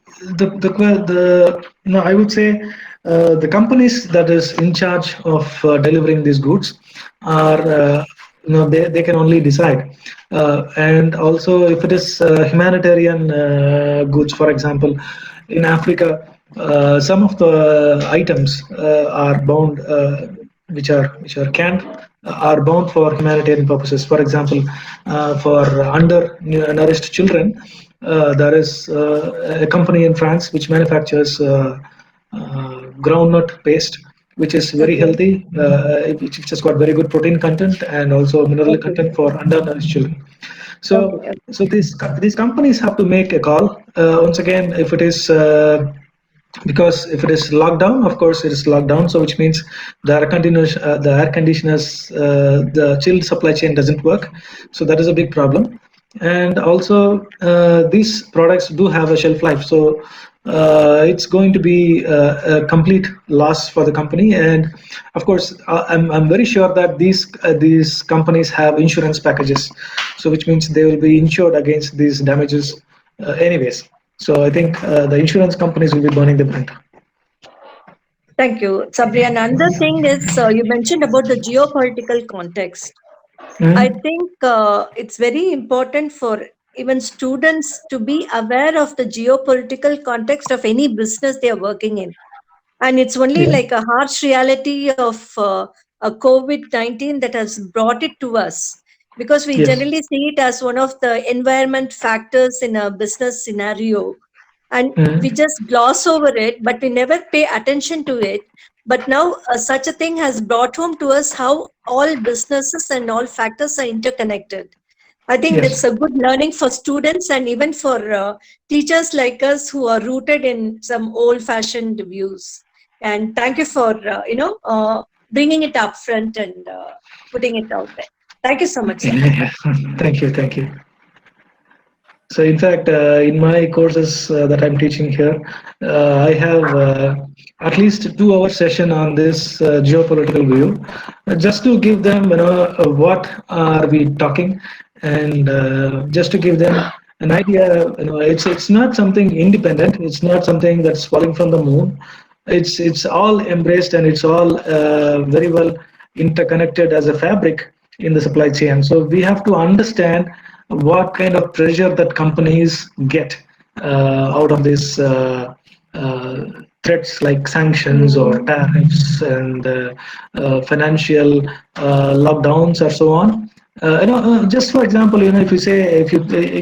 I would say the companies that is in charge of delivering these goods are they can only decide. And also, if it is humanitarian goods, for example, in Africa, some of the items are bound, which are canned, are bound for humanitarian purposes. For example, for undernourished children, there is a company in France which manufactures groundnut paste, which is very Okay. healthy, which has got very good protein content and also mineral Okay. content for undernourished children. Okay. So, so these companies have to make a call. Once again, if it is because if it is lockdown, of course it is lockdown. So which means the air conditioners, the chilled supply chain doesn't work. So that is a big problem. And also these products do have a shelf life. So it's going to be a complete loss for the company. And of course, I'm very sure that these companies have insurance packages. So which means they will be insured against these damages anyways. So I think the insurance companies will be burning the brand. Thank you, Sabri. And another thing is you mentioned about the geopolitical context. I Mm. think it's very important for even students to be aware of the geopolitical context of any business they are working in. And it's only Yeah. like a harsh reality of a COVID-19 that has brought it to us, because we Yes. generally see it as one of the environment factors in a business scenario, and we Mm. just gloss over it, but we never pay attention to it. But now such a thing has brought home to us how all businesses and all factors are interconnected. I think Yes. that's a good learning for students and even for teachers like us who are rooted in some old fashioned views. And thank you for bringing it up front and putting it out there. Thank you so much, sir. Thank you. Thank you. So, in fact, in my courses that I'm teaching here, I have at least 2 hour session on this geopolitical view, just to give them, what are we talking, and just to give them an idea. It's not something independent. It's not something that's falling from the moon. It's all embraced and it's all very well interconnected as a fabric in the supply chain. So we have to understand what kind of pressure that companies get out of this threats like sanctions or tariffs and financial lockdowns or so on. Just for example, if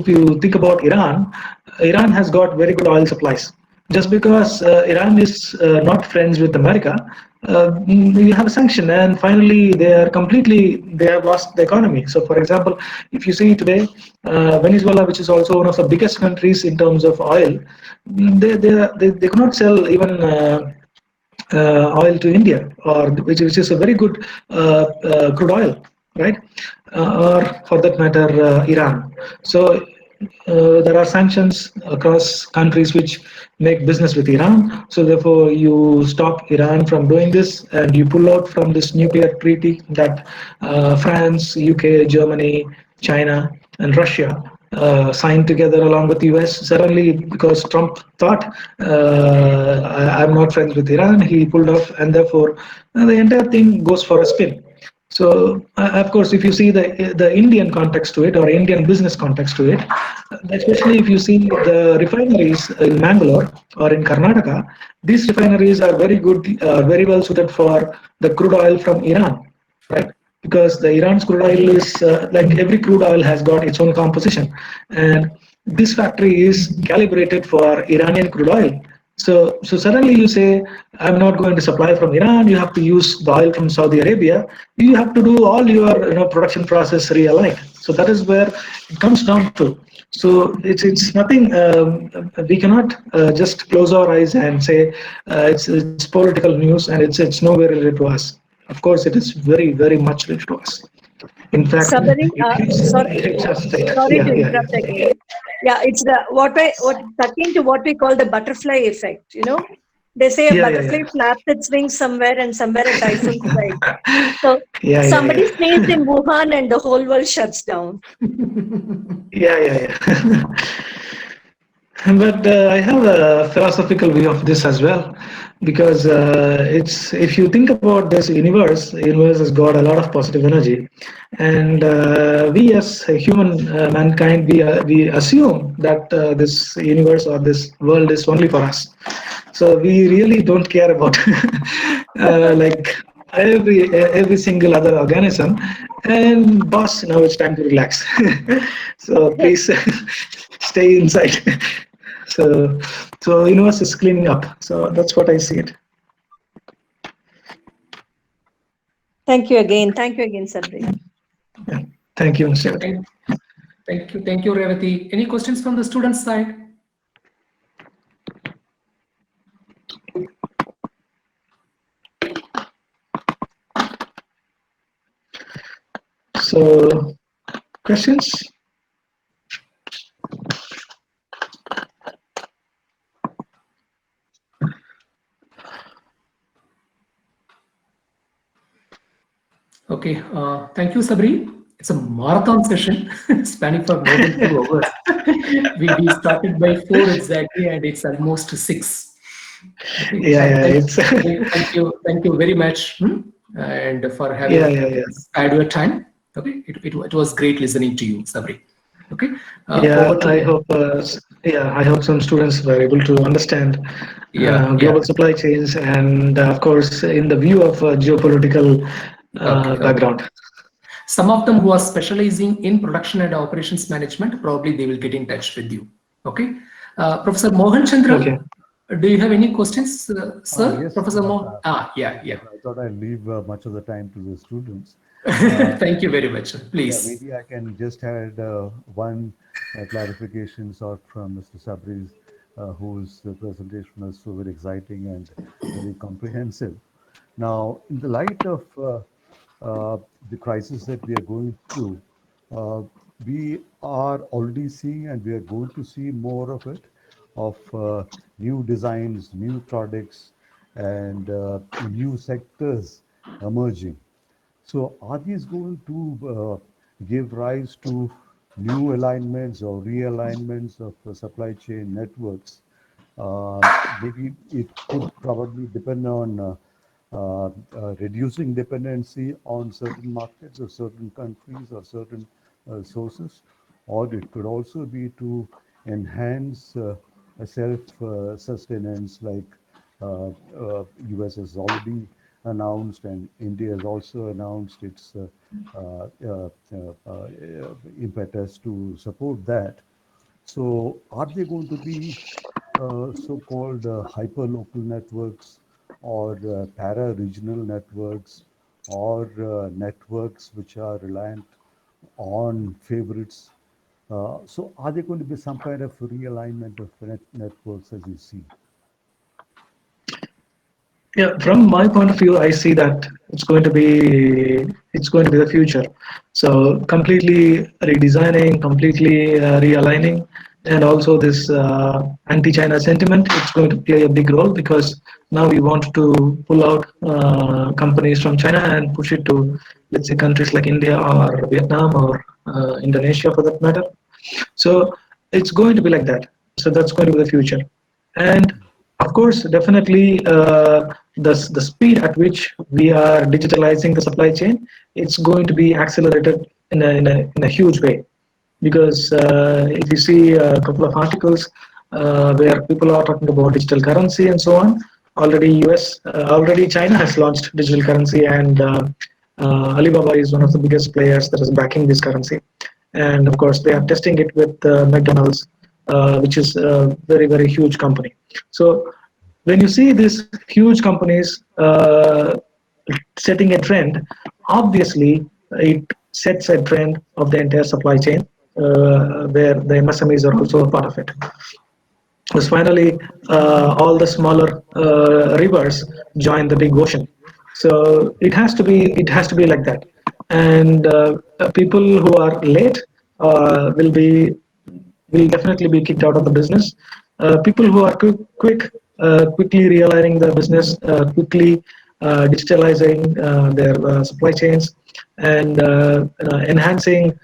you think about Iran, Iran has got very good oil supplies. Just because Iran is not friends with America, you have a sanction, and finally they have lost the economy. So, for example, if you see today, Venezuela, which is also one of the biggest countries in terms of oil, they cannot sell even oil to India, or which is a very good crude oil, right? Or for that matter, Iran. So there are sanctions across countries which make business with Iran. So therefore, you stop Iran from doing this, and you pull out from this nuclear treaty that France, UK, Germany, China, and Russia signed together along with the US. Suddenly, because Trump thought I'm not friends with Iran, he pulled off, and therefore the entire thing goes for a spin. So, of course, if you see the Indian context to it, or Indian business context to it, especially if you see the refineries in Mangalore or in Karnataka, these refineries are very good, very well suited for the crude oil from Iran, right? Because the Iran's crude oil is like every crude oil has got its own composition, and this factory is calibrated for Iranian crude oil. So suddenly you say, I'm not going to supply from Iran. You have to use the oil from Saudi Arabia. You have to do all your production process realigned. So that is where it comes down to. So it's nothing. We cannot just close our eyes and say it's political news and it's nowhere related to us. Of course, it is very much related to us. In fact, Sabari, it hits us straight. sorry Yeah, to yeah, interrupt again. Yeah, it's the what akin to what we call the butterfly effect. They say a yeah, yeah, butterfly yeah, flaps its wings somewhere and somewhere a typhoon strikes. So yeah, yeah, somebody sneezes yeah. in Wuhan and the whole world shuts down. Yeah, yeah, yeah. But I have a philosophical view of this as well, because it's if you think about this universe has got a lot of positive energy, and we as a human mankind we assume that this universe or this world is only for us. So we really don't care about like every single other organism. And boss, now it's time to relax. So please stay inside. So so universe is cleaning up. So that's what I see it. Thank you again, Sabri. Yeah. Thank you, Mr. Revati. Thank you, Revati. Any questions from the student side? So questions? Okay, thank you, Sabri. It's a marathon session spanning for more than 2 hours. We started by 4 exactly, and it's almost 6. Okay, Yeah, it's thank you very much, and for having yeah. spared your time. Okay, it was great listening to you, Sabri. Okay, Yeah, over to I hope. I hope some students were able to understand yeah. global supply chains, and of course, in the view of geopolitical Okay. background. Some of them who are specializing in production and operations management, probably they will get in touch with you. Okay, Professor Mohan Chandra, Okay. do you have any questions, sir? Yes, Professor but, Mohan. Yeah. I thought I'd leave much of the time to the students. Thank you very much. Yeah, Please. maybe I can just add one clarification sort from Mr. Sabri's, whose presentation was so very exciting and very comprehensive. Now, in the light of the crisis that we are going through, uh, we are already seeing, and we are going to see more of it, of new designs, new products, and new sectors emerging. So are these going to give rise to new alignments or realignments of supply chain networks? Maybe it could probably depend on reducing dependency on certain markets or certain countries or certain sources, or it could also be to enhance a self-sustenance, like US has already announced, and India has also announced its impetus to support that. So, are they going to be so-called hyper-local networks, or para-regional networks, or networks which are reliant on favorites? So, are there going to be some kind of realignment of networks as you see? Yeah, from my point of view, I see that it's going to be the future. So completely redesigning, completely realigning, and also this anti-China sentiment. It's going to play a big role, because now we want to pull out companies from China and push it to, let's say, countries like India or Vietnam or Indonesia, for that matter. So it's going to be like that. So that's going to be the future. And of course, definitely, the speed at which we are digitalizing the supply chain, it's going to be accelerated in a huge way. Because if you see a couple of articles where people are talking about digital currency and so on, already China has launched digital currency, and Alibaba is one of the biggest players that is backing this currency. And of course, they are testing it with McDonald's, which is a very huge company. So when you see these huge companies setting a trend, obviously it sets a trend of the entire supply chain, where the MSMEs are also a part of it. Because finally, all the smaller rivers join the big ocean. So it has to be like that. And people who are late will definitely be kicked out of the business. People who are quickly realigning the business, quickly digitalizing their supply chains, and enhancing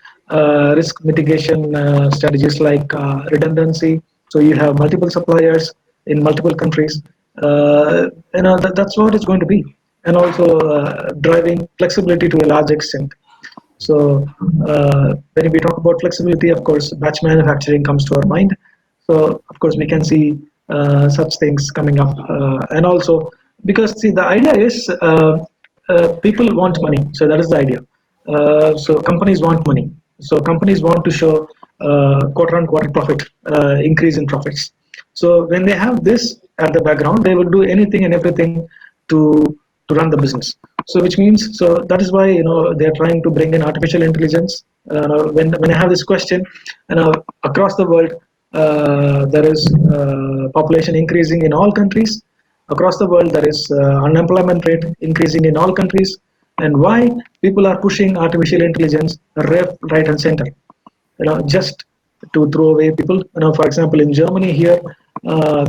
risk mitigation strategies like redundancy So you have multiple suppliers in multiple countries. That's what it's going to be, and also driving flexibility to a large extent. So when we talk about flexibility, of course, batch manufacturing comes to our mind. So of course, we can see such things coming up, and also because see the idea is people want money, so that is the idea. So companies want money. So companies want to show quarter-on-quarter profit increase in profits. So when they have this at the background, they will do anything and everything to to run the business. So which means that is why they're trying to bring in artificial intelligence. When I have this question, across the world there is population increasing in all countries. Across the world there is unemployment rate increasing in all countries, and why people are pushing artificial intelligence left, right, and center, just to throw away people. For example, in Germany here,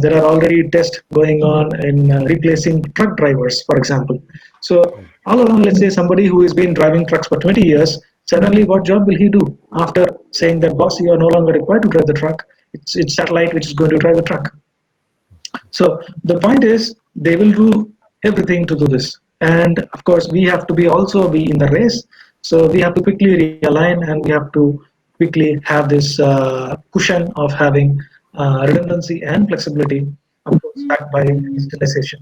there are already tests going on in replacing truck drivers, for example. So all along, let's say somebody who has been driving trucks for 20 years, suddenly what job will he do after saying that, boss, you are no longer required to drive the truck. It's satellite which is going to drive the truck. So the point is, they will do everything to do this, and of course, we have to be also be in the race. So we have to quickly realign, and we have to quickly have this cushion of having redundancy and flexibility, of course, backed by digitalization.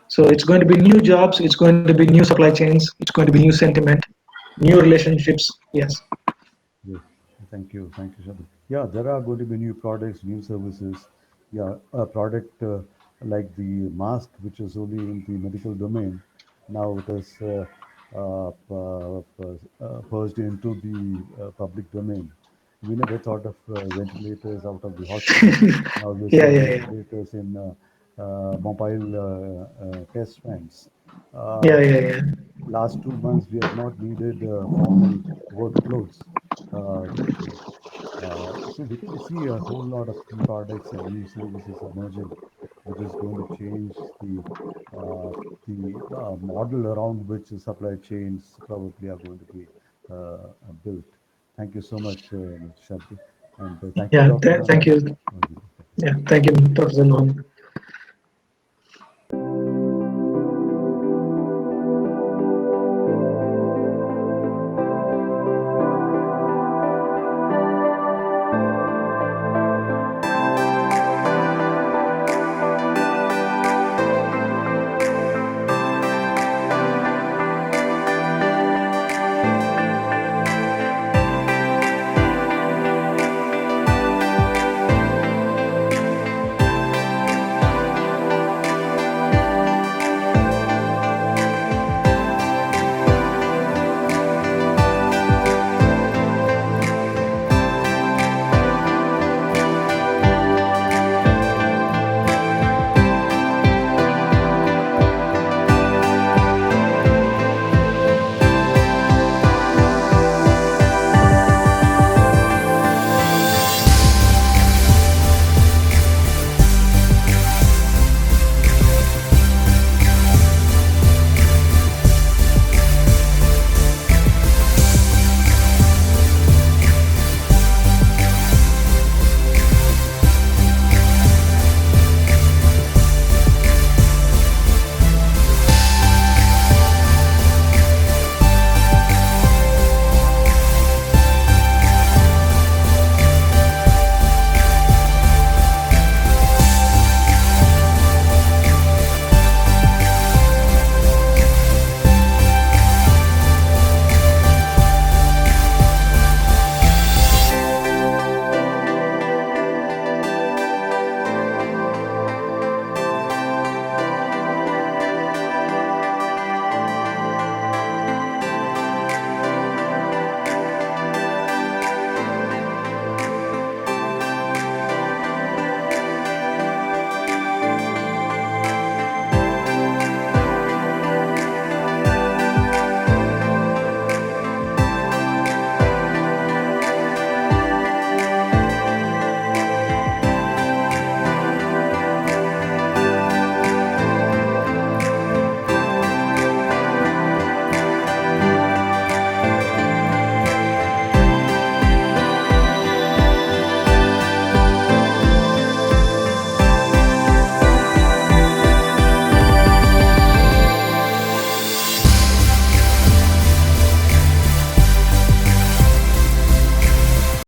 So it's going to be new jobs, it's going to be new supply chains, it's going to be new sentiment, new relationships. Yes. Yes, thank you, Shabir. Yeah, there are going to be new products, new services. Yeah, a product like the mask, which is only in the medical domain, now it is purged into the public domain. We never thought of ventilators out of the hospital. Now we're Yeah, seeing yeah, yeah, ventilators in mobile test vans. yeah, Uh, yeah, yeah. Last 2 months we have not needed formal work clothes. Uh, so we're going to see a whole lot of new products and new services emerging, which is going to change uh, the model around which the supply chains probably are going to be built. Thank you so much, Mr. Shabri, and thank you, Yeah, Dr. thank Anand. you. Yeah, thank you, Professor Mohan.